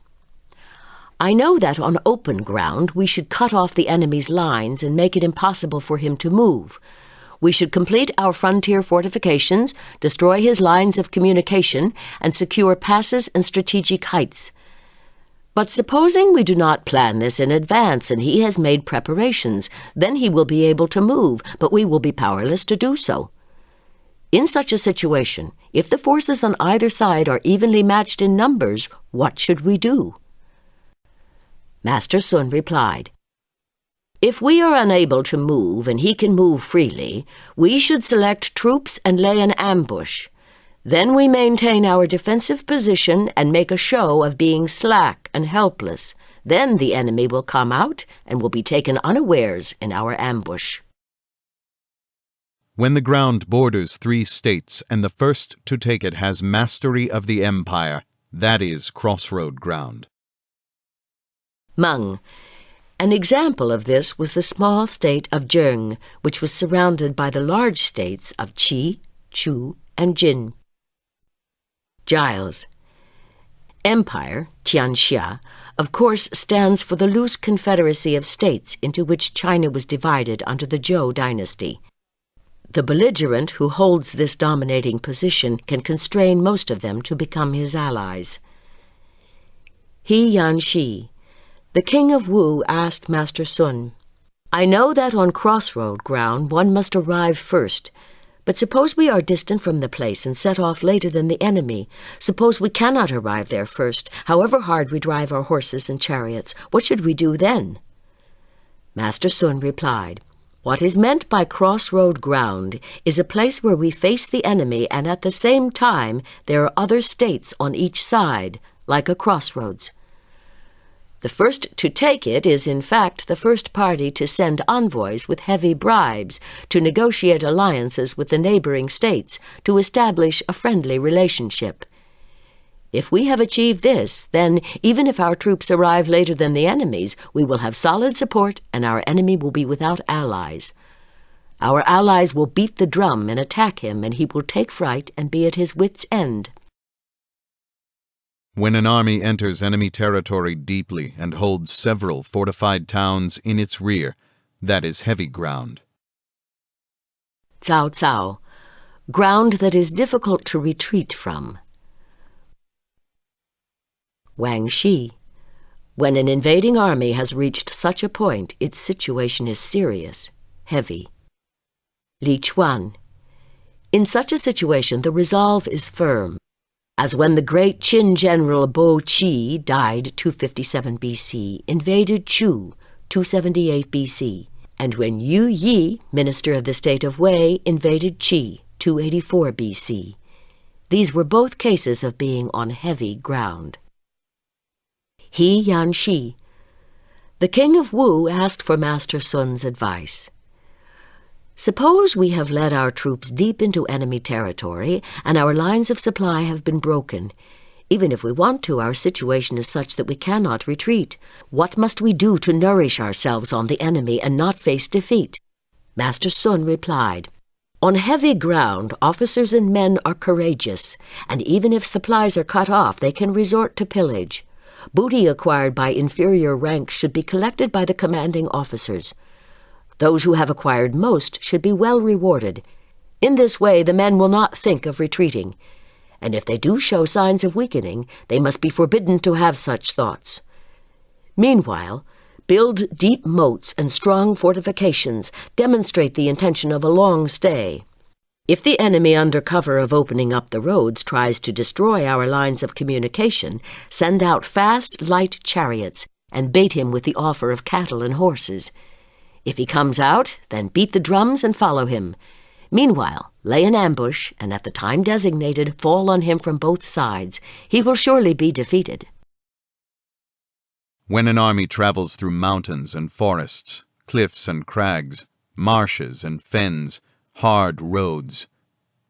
I know that on open ground we should cut off the enemy's lines and make it impossible for him to move. We should complete our frontier fortifications, destroy his lines of communication, and secure passes and strategic heights. But supposing we do not plan this in advance and he has made preparations, then he will be able to move, but we will be powerless to do so. In such a situation, if the forces on either side are evenly matched in numbers, what should we do? Master Sun replied, if we are unable to move and he can move freely, we should select troops and lay an ambush. Then we maintain our defensive position and make a show of being slack and helpless. Then the enemy will come out and will be taken unawares in our ambush. When the ground borders 3 states and the first to take it has mastery of the empire, that is crossroad ground. Meng. An example of this was the small state of Zheng, which was surrounded by the large states of Qi, Chu, and Jin. Giles. Empire, Tianxia, of course stands for the loose confederacy of states into which China was divided under the Zhou dynasty. The belligerent who holds this dominating position can constrain most of them to become his allies. He Yanxi. The king of Wu asked Master Sun, I know that on crossroad ground one must arrive first, but suppose we are distant from the place and set off later than the enemy. Suppose we cannot arrive there first, however hard we drive our horses and chariots. What should we do then? Master Sun replied, what is meant by crossroad ground is a place where we face the enemy and at the same time there are other states on each side, like a crossroads. The first to take it is, in fact, the first party to send envoys with heavy bribes, to negotiate alliances with the neighboring states, to establish a friendly relationship. If we have achieved this, then, even if our troops arrive later than the enemy's, we will have solid support and our enemy will be without allies. Our allies will beat the drum and attack him, and he will take fright and be at his wits' end. When an army enters enemy territory deeply and holds several fortified towns in its rear, that is heavy ground. Sun-Tzu, ground that is difficult to retreat from. Wang Shi, when an invading army has reached such a point, its situation is serious, heavy. Li Chuan, in such a situation the resolve is firm, as when the great Qin general Bo Qi died 257 BC, invaded Chu 278 BC, and when Yu Yi, minister of the state of Wei, invaded Qi 284 BC. These were both cases of being on heavy ground. He Yanxi, the king of Wu, asked for Master Sun's advice. Suppose we have led our troops deep into enemy territory and our lines of supply have been broken. Even if we want to, our situation is such that we cannot retreat. What must we do to nourish ourselves on the enemy and not face defeat? Master Sun replied, on heavy ground, officers and men are courageous, and even if supplies are cut off, they can resort to pillage. Booty acquired by inferior ranks should be collected by the commanding officers. Those who have acquired most should be well rewarded. In this way, the men will not think of retreating, and if they do show signs of weakening, they must be forbidden to have such thoughts. Meanwhile, build deep moats and strong fortifications, demonstrate the intention of a long stay. If the enemy, under cover of opening up the roads, tries to destroy our lines of communication, send out fast, light chariots and bait him with the offer of cattle and horses. If he comes out, then beat the drums and follow him. Meanwhile, lay an ambush and at the time designated fall on him from both sides. He will surely be defeated. When an army travels through mountains and forests, cliffs and crags, marshes and fens, hard roads,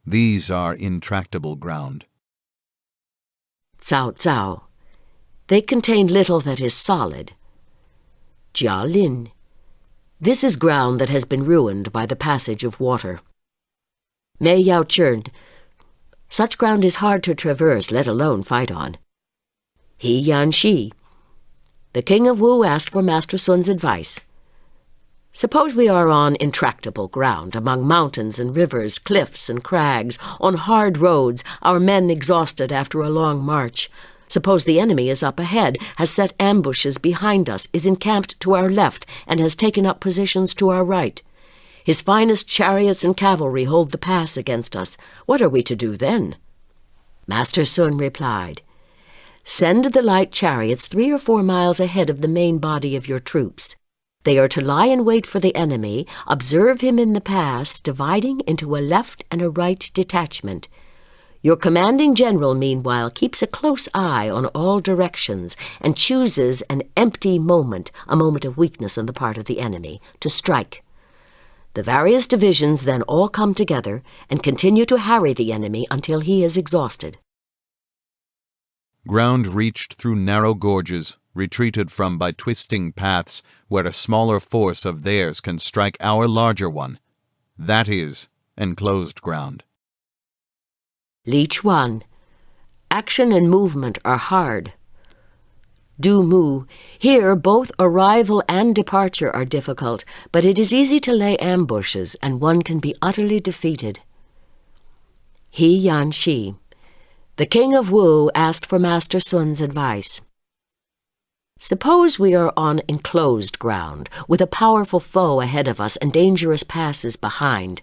these are intractable ground. Sun-Tzu, they contain little that is solid. Jia Lin, this is ground that has been ruined by the passage of water. Mei Yao Chern, such ground is hard to traverse, let alone fight on. He Yanxi, the king of Wu asked for Master Sun's advice. Suppose we are on intractable ground, among mountains and rivers, cliffs and crags, on hard roads, our men exhausted after a long march. Suppose the enemy is up ahead, has set ambushes behind us, is encamped to our left, and has taken up positions to our right. His finest chariots and cavalry hold the pass against us. What are we to do then? Master Sun replied, send the light chariots 3 or 4 miles ahead of the main body of your troops. They are to lie in wait for the enemy, observe him in the pass, dividing into a left and a right detachment. Your commanding general, meanwhile, keeps a close eye on all directions and chooses an empty moment, a moment of weakness on the part of the enemy, to strike. The various divisions then all come together and continue to harry the enemy until he is exhausted. Ground reached through narrow gorges, retreated from by twisting paths where a smaller force of theirs can strike our larger one. That is enclosed ground. Li Chuan, action and movement are hard. Du Mu, here both arrival and departure are difficult, but it is easy to lay ambushes and one can be utterly defeated. He Yanxi, the king of Wu asked for Master Sun's advice. Suppose we are on enclosed ground, with a powerful foe ahead of us and dangerous passes behind.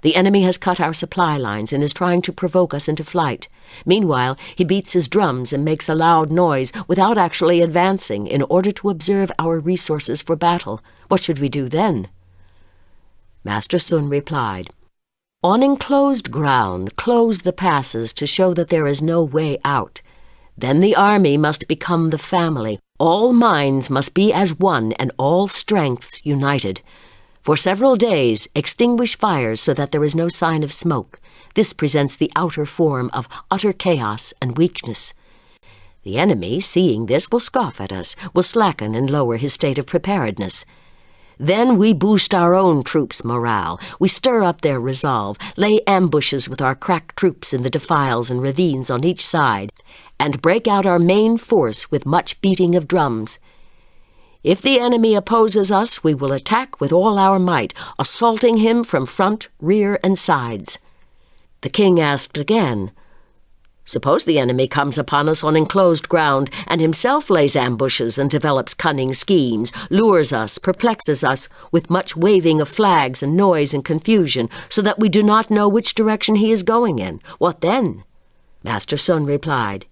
The enemy has cut our supply lines and is trying to provoke us into flight. Meanwhile, he beats his drums and makes a loud noise without actually advancing in order to observe our resources for battle. What should we do then? Master Sun replied, on enclosed ground, close the passes to show that there is no way out. Then the army must become the family. All minds must be as one and all strengths united. For several days, extinguish fires so that there is no sign of smoke. This presents the outer form of utter chaos and weakness. The enemy, seeing this, will scoff at us, will slacken and lower his state of preparedness. Then we boost our own troops' morale. We stir up their resolve, lay ambushes with our crack troops in the defiles and ravines on each side, and break out our main force with much beating of drums. If the enemy opposes us, we will attack with all our might, assaulting him from front, rear, and sides." The king asked again, "Suppose the enemy comes upon us on enclosed ground, and himself lays ambushes and develops cunning schemes, lures us, perplexes us with much waving of flags and noise and confusion, so that we do not know which direction he is going in. What then?" Master Sun replied,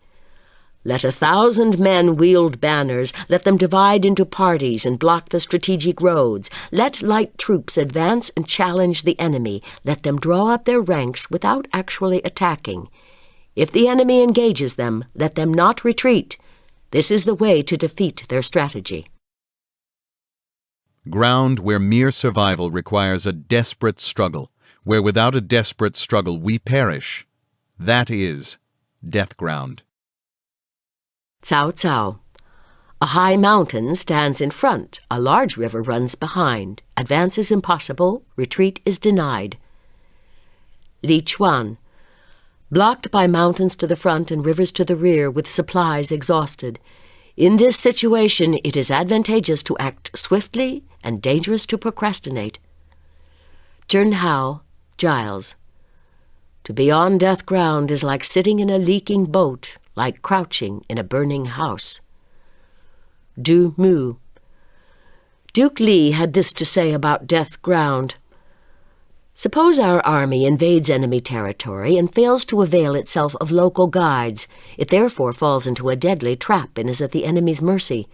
"Let 1,000 men wield banners, let them divide into parties and block the strategic roads. Let light troops advance and challenge the enemy. Let them draw up their ranks without actually attacking. If the enemy engages them, let them not retreat. This is the way to defeat their strategy." Ground where mere survival requires a desperate struggle, where without a desperate struggle we perish. That is death ground. Sun-Tzu. A high mountain stands in front, a large river runs behind. Advance is impossible, retreat is denied. Li Chuan. Blocked by mountains to the front and rivers to the rear, with supplies exhausted. In this situation, it is advantageous to act swiftly and dangerous to procrastinate. Hao, Giles. To be on death ground is like sitting in a leaking boat, like crouching in a burning house. Du Mu. Duke Li had this to say about death ground. Suppose our army invades enemy territory and fails to avail itself of local guides. It therefore falls into a deadly trap and is at the enemy's mercy.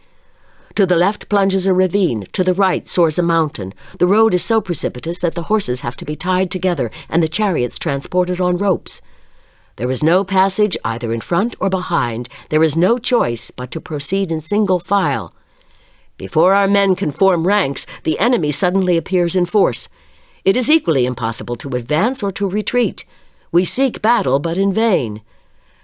To the left plunges a ravine, to the right soars a mountain. The road is so precipitous that the horses have to be tied together and the chariots transported on ropes. There is no passage either in front or behind. There is no choice but to proceed in single file. Before our men can form ranks, the enemy suddenly appears in force. It is equally impossible to advance or to retreat. We seek battle, but in vain.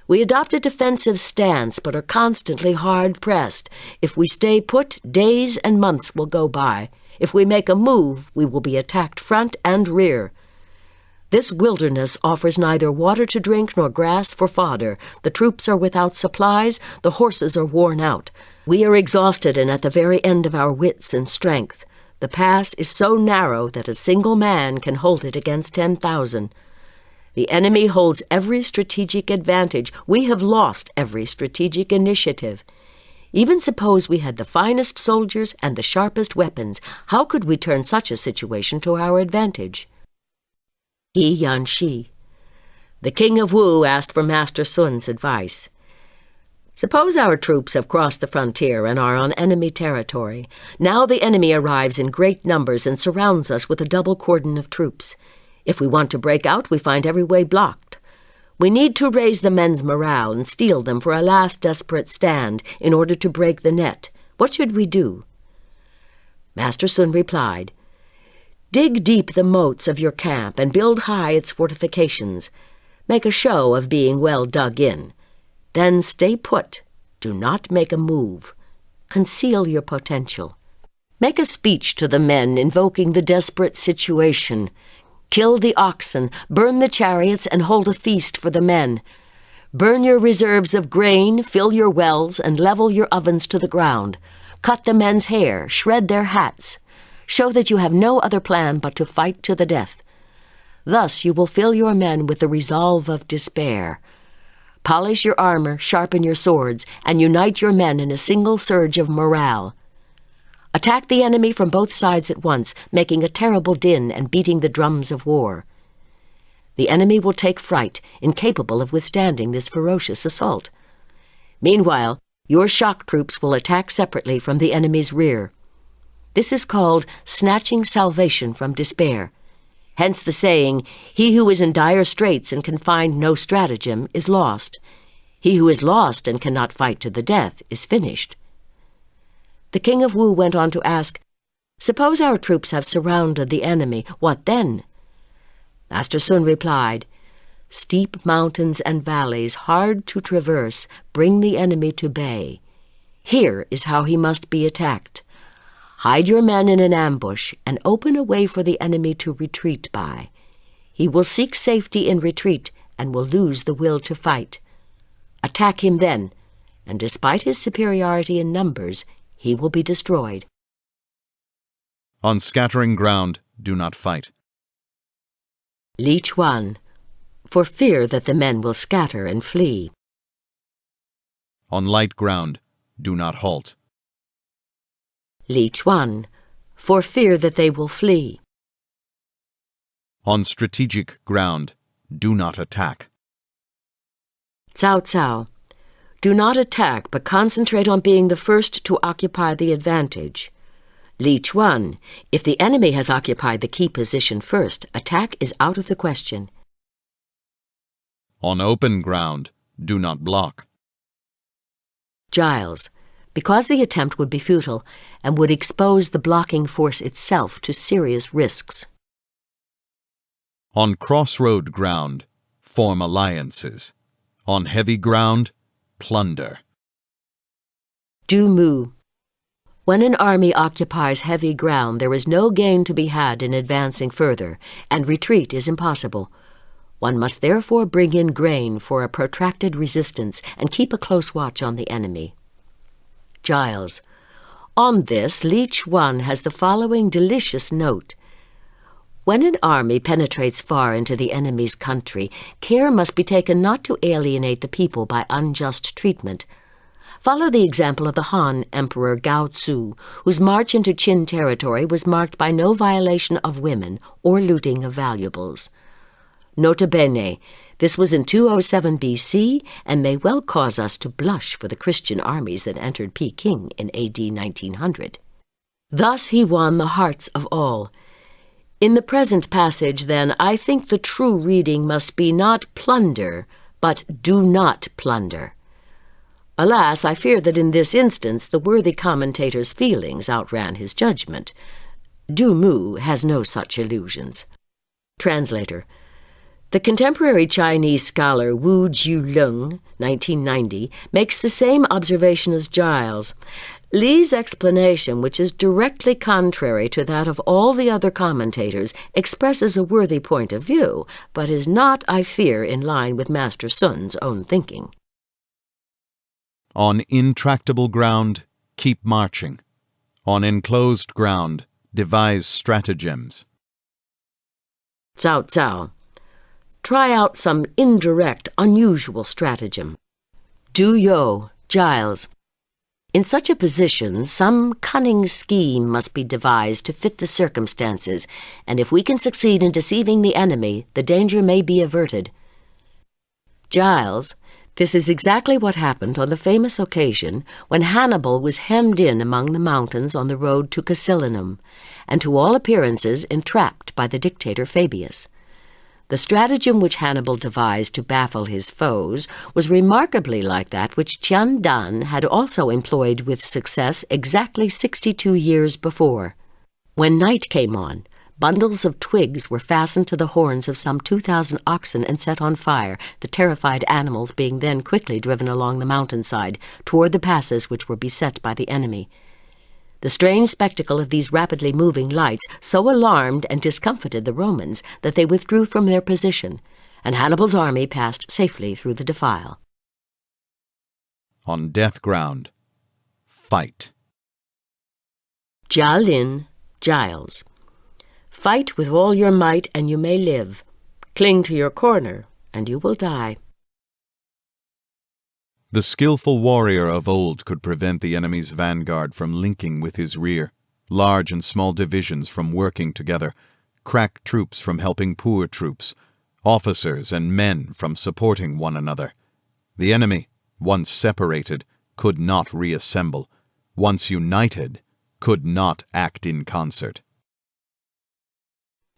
We adopt a defensive stance, but are constantly hard-pressed. If we stay put, days and months will go by. If we make a move, we will be attacked front and rear. This wilderness offers neither water to drink nor grass for fodder. The troops are without supplies, the horses are worn out. We are exhausted and at the very end of our wits and strength. The pass is so narrow that a single man can hold it against 10,000. The enemy holds every strategic advantage. We have lost every strategic initiative. Even suppose we had the finest soldiers and the sharpest weapons, how could we turn such a situation to our advantage? He Yanxi. The king of Wu asked for Master Sun's advice. Suppose our troops have crossed the frontier and are on enemy territory. Now the enemy arrives in great numbers and surrounds us with a double cordon of troops. If we want to break out, we find every way blocked. We need to raise the men's morale and steel them for a last desperate stand in order to break the net. What should we do? Master Sun replied, "Dig deep the moats of your camp and build high its fortifications. Make a show of being well dug in. Then stay put. Do not make a move. Conceal your potential. Make a speech to the men invoking the desperate situation. Kill the oxen, burn the chariots, and hold a feast for the men. Burn your reserves of grain, fill your wells, and level your ovens to the ground. Cut the men's hair, shred their hats. Show that you have no other plan but to fight to the death. Thus you will fill your men with the resolve of despair. Polish your armor, sharpen your swords, and unite your men in a single surge of morale. Attack the enemy from both sides at once, making a terrible din and beating the drums of war. The enemy will take fright, incapable of withstanding this ferocious assault. Meanwhile, your shock troops will attack separately from the enemy's rear. This is called snatching salvation from despair. Hence the saying, he who is in dire straits and can find no stratagem is lost. He who is lost and cannot fight to the death is finished. The king of Wu went on to ask, suppose our troops have surrounded the enemy, what then? Master Sun replied, steep mountains and valleys, hard to traverse, bring the enemy to bay. Here is how he must be attacked. Hide your men in an ambush and open a way for the enemy to retreat by. He will seek safety in retreat and will lose the will to fight. Attack him then, and despite his superiority in numbers, he will be destroyed. On scattering ground, do not fight. Li Chuan, for fear that the men will scatter and flee. On light ground, do not halt. Li Chuan, for fear that they will flee. On strategic ground, do not attack. Cao Cao, do not attack, but concentrate on being the first to occupy the advantage. Li Chuan, if the enemy has occupied the key position first, attack is out of the question. On open ground, do not block. Giles, because the attempt would be futile and would expose the blocking force itself to serious risks. On crossroad ground, form alliances. On heavy ground, plunder. Du Mu, when an army occupies heavy ground, there is no gain to be had in advancing further, and retreat is impossible. One must therefore bring in grain for a protracted resistance and keep a close watch on the enemy. Giles, on this, Li Chuan has the following delicious note. When an army penetrates far into the enemy's country, care must be taken not to alienate the people by unjust treatment. Follow the example of the Han Emperor Gao-tzu, whose march into Qin territory was marked by no violation of women or looting of valuables. Nota bene, this was in 207 BC and may well cause us to blush for the Christian armies that entered Peking in AD 1900. Thus he won the hearts of all. In the present passage, then, I think the true reading must be not plunder, but do not plunder. Alas, I fear that in this instance the worthy commentator's feelings outran his judgment. Du Mu has no such illusions. Translator. The contemporary Chinese scholar Wu Jiulong, 1990, makes the same observation as Giles. Li's explanation, which is directly contrary to that of all the other commentators, expresses a worthy point of view, but is not, I fear, in line with Master Sun's own thinking. On intractable ground, keep marching. On enclosed ground, devise stratagems. Cao Cao, try out some indirect, unusual stratagem. Du Yo, Giles, in such a position, some cunning scheme must be devised to fit the circumstances, and if we can succeed in deceiving the enemy, the danger may be averted. Giles, this is exactly what happened on the famous occasion when Hannibal was hemmed in among the mountains on the road to Casilinum, and to all appearances entrapped by the dictator Fabius. The stratagem which Hannibal devised to baffle his foes was remarkably like that which Tian Dan had also employed with success exactly 62 years before. When night came on, bundles of twigs were fastened to the horns of some 2,000 oxen and set on fire, the terrified animals being then quickly driven along the mountainside toward the passes which were beset by the enemy. The strange spectacle of these rapidly moving lights so alarmed and discomfited the Romans that they withdrew from their position, and Hannibal's army passed safely through the defile. On death ground, fight. Jia Lin, Giles. Fight with all your might and you may live. Cling to your corner and you will die. The skillful warrior of old could prevent the enemy's vanguard from linking with his rear, large and small divisions from working together, crack troops from helping poor troops, officers and men from supporting one another. The enemy, once separated, could not reassemble. Once united, could not act in concert.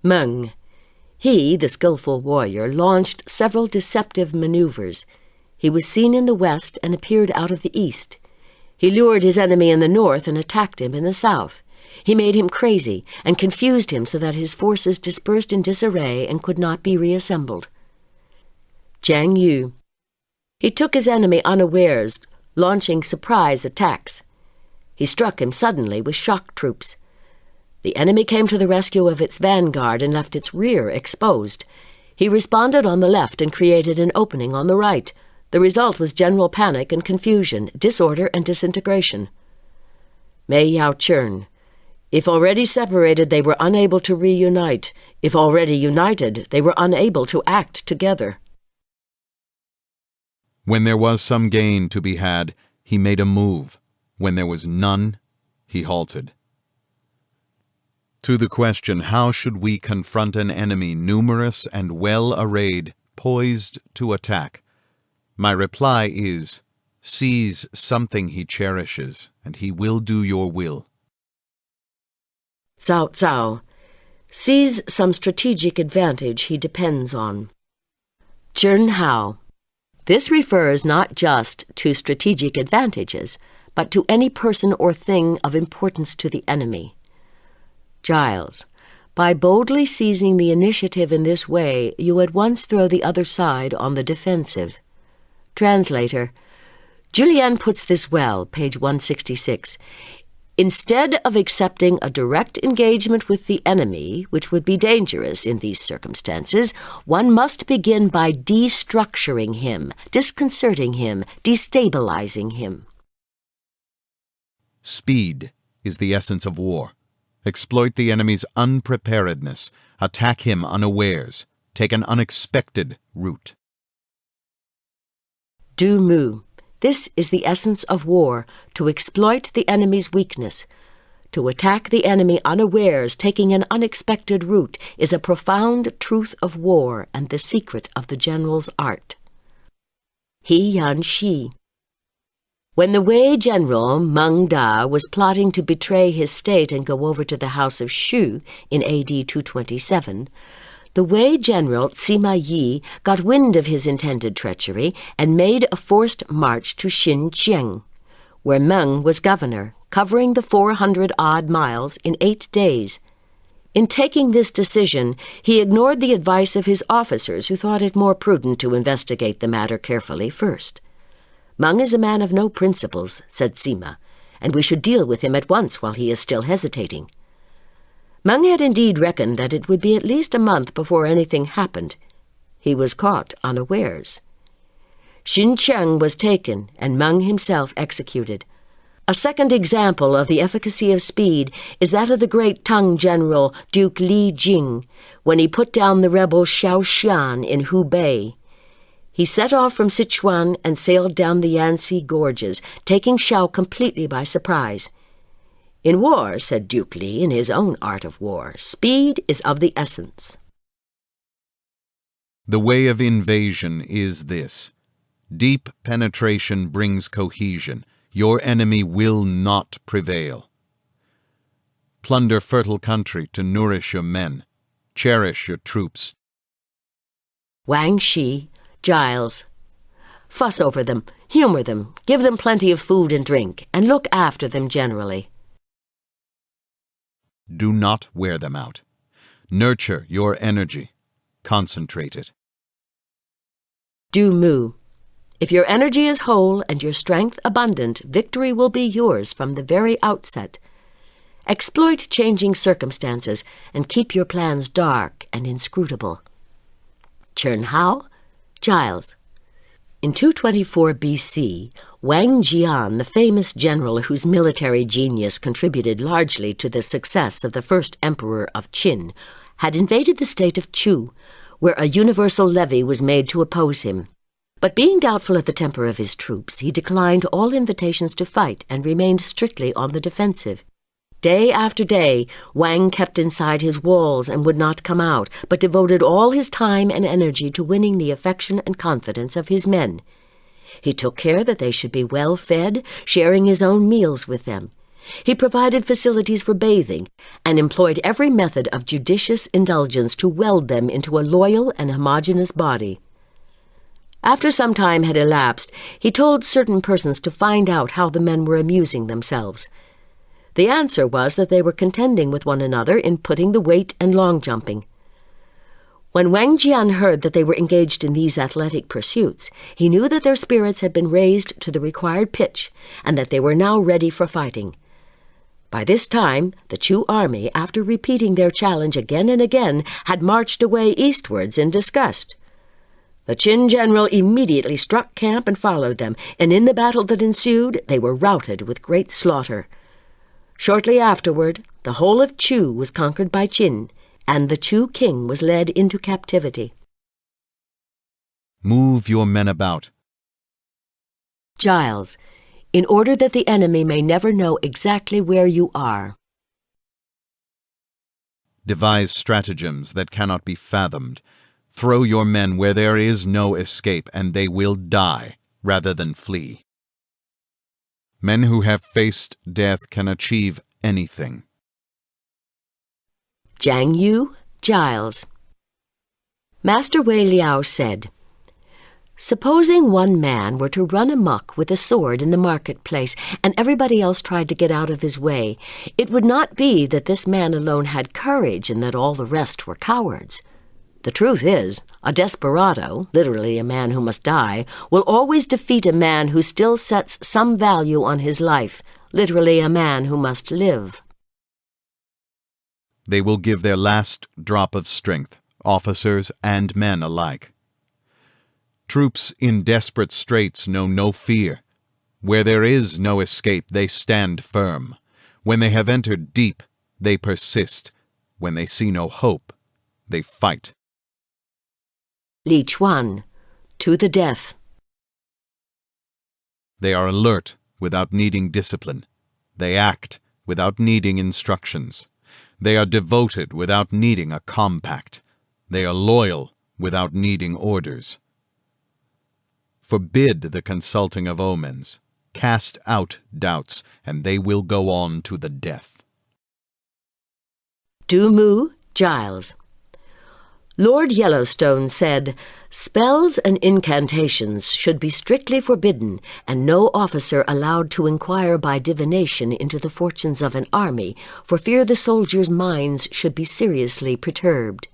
Meng. He, the skillful warrior, launched several deceptive maneuvers. He was seen in the west and appeared out of the east. He lured his enemy in the north and attacked him in the south. He made him crazy and confused him so that his forces dispersed in disarray and could not be reassembled. Jiang Yu. He took his enemy unawares, launching surprise attacks. He struck him suddenly with shock troops. The enemy came to the rescue of its vanguard and left its rear exposed. He responded on the left and created an opening on the right. The result was general panic and confusion, disorder and disintegration. Mei Yao Chern. If already separated, they were unable to reunite. If already united, they were unable to act together. When there was some gain to be had, he made a move. When there was none, he halted. To the question, how should we confront an enemy numerous and well-arrayed, poised to attack? My reply is, seize something he cherishes, and he will do your will. Sun-Tzu. Seize some strategic advantage he depends on. Chern Hao. This refers not just to strategic advantages, but to any person or thing of importance to the enemy. Giles. By boldly seizing the initiative in this way, you at once throw the other side on the defensive. Translator. Julian puts this well, page 166. Instead of accepting a direct engagement with the enemy, which would be dangerous in these circumstances, one must begin by destructuring him, disconcerting him, destabilizing him. Speed is the essence of war. Exploit the enemy's unpreparedness. Attack him unawares. Take an unexpected route. Du mu. This is the essence of war, to exploit the enemy's weakness. To attack the enemy unawares, taking an unexpected route, is a profound truth of war and the secret of the general's art. He Yan Shi. When the Wei general Meng Da was plotting to betray his state and go over to the house of Shu in AD 227, the Wei general Sima Yi got wind of his intended treachery and made a forced march to Xinjiang, where Meng was governor, covering the 400-odd miles in 8 days. In taking this decision, he ignored the advice of his officers, who thought it more prudent to investigate the matter carefully first. Meng is a man of no principles, said Sima, and we should deal with him at once while he is still hesitating. Meng had indeed reckoned that it would be at least a month before anything happened. He was caught unawares. Xinjiang was taken, and Meng himself executed. A second example of the efficacy of speed is that of the great Tang general Duke Li Jing, when he put down the rebel Xiao Xian in Hubei. He set off from Sichuan and sailed down the Yangtze gorges, taking Xiao completely by surprise. In war, said Duke Li in his own Art of War, speed is of the essence. The way of invasion is this. Deep penetration brings cohesion. Your enemy will not prevail. Plunder fertile country to nourish your men. Cherish your troops. Wang Shi, Giles. Fuss over them, humor them, give them plenty of food and drink, and look after them generally. Do not wear them out. Nurture your energy. Concentrate it. Du mu. If your energy is whole and your strength abundant, victory will be yours from the very outset. Exploit changing circumstances and keep your plans dark and inscrutable. Chern Hao, Giles. In 224 B.C., Wang Jian, the famous general whose military genius contributed largely to the success of the first emperor of Qin, had invaded the state of Chu, where a universal levy was made to oppose him. But being doubtful of the temper of his troops, he declined all invitations to fight and remained strictly on the defensive. Day after day, Wang kept inside his walls and would not come out, but devoted all his time and energy to winning the affection and confidence of his men. He took care that they should be well fed, sharing his own meals with them. He provided facilities for bathing and employed every method of judicious indulgence to weld them into a loyal and homogeneous body. After some time had elapsed, he told certain persons to find out how the men were amusing themselves. The answer was that they were contending with one another in putting the weight and long jumping. When Wang Jian heard that they were engaged in these athletic pursuits, he knew that their spirits had been raised to the required pitch and that they were now ready for fighting. By this time, the Chu army, after repeating their challenge again and again, had marched away eastwards in disgust. The Qin general immediately struck camp and followed them, and in the battle that ensued, they were routed with great slaughter. Shortly afterward, the whole of Chu was conquered by Qin, and the Chu king was led into captivity. Move your men about. Giles, in order that the enemy may never know exactly where you are. Devise stratagems that cannot be fathomed. Throw your men where there is no escape, and they will die rather than flee. Men who have faced death can achieve anything. Jiang Yu, Giles. Master Wei Liao said, "Supposing one man were to run amok with a sword in the marketplace, and everybody else tried to get out of his way, it would not be that this man alone had courage and that all the rest were cowards. The truth is, a desperado, literally a man who must die, will always defeat a man who still sets some value on his life, literally a man who must live." They will give their last drop of strength, officers and men alike. Troops in desperate straits know no fear. Where there is no escape, they stand firm. When they have entered deep, they persist. When they see no hope, they fight. Li Chuan, to the death. They are alert without needing discipline. They act without needing instructions. They are devoted without needing a compact. They are loyal without needing orders. Forbid the consulting of omens. Cast out doubts, and they will go on to the death. Du Mu, Giles. Lord Yellowstone said, "Spells and incantations should be strictly forbidden, and no officer allowed to inquire by divination into the fortunes of an army, for fear the soldiers' minds should be seriously perturbed."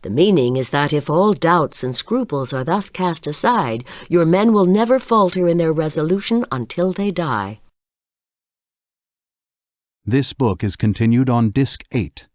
The meaning is that if all doubts and scruples are thus cast aside, your men will never falter in their resolution until they die. This book is continued on Disc 8.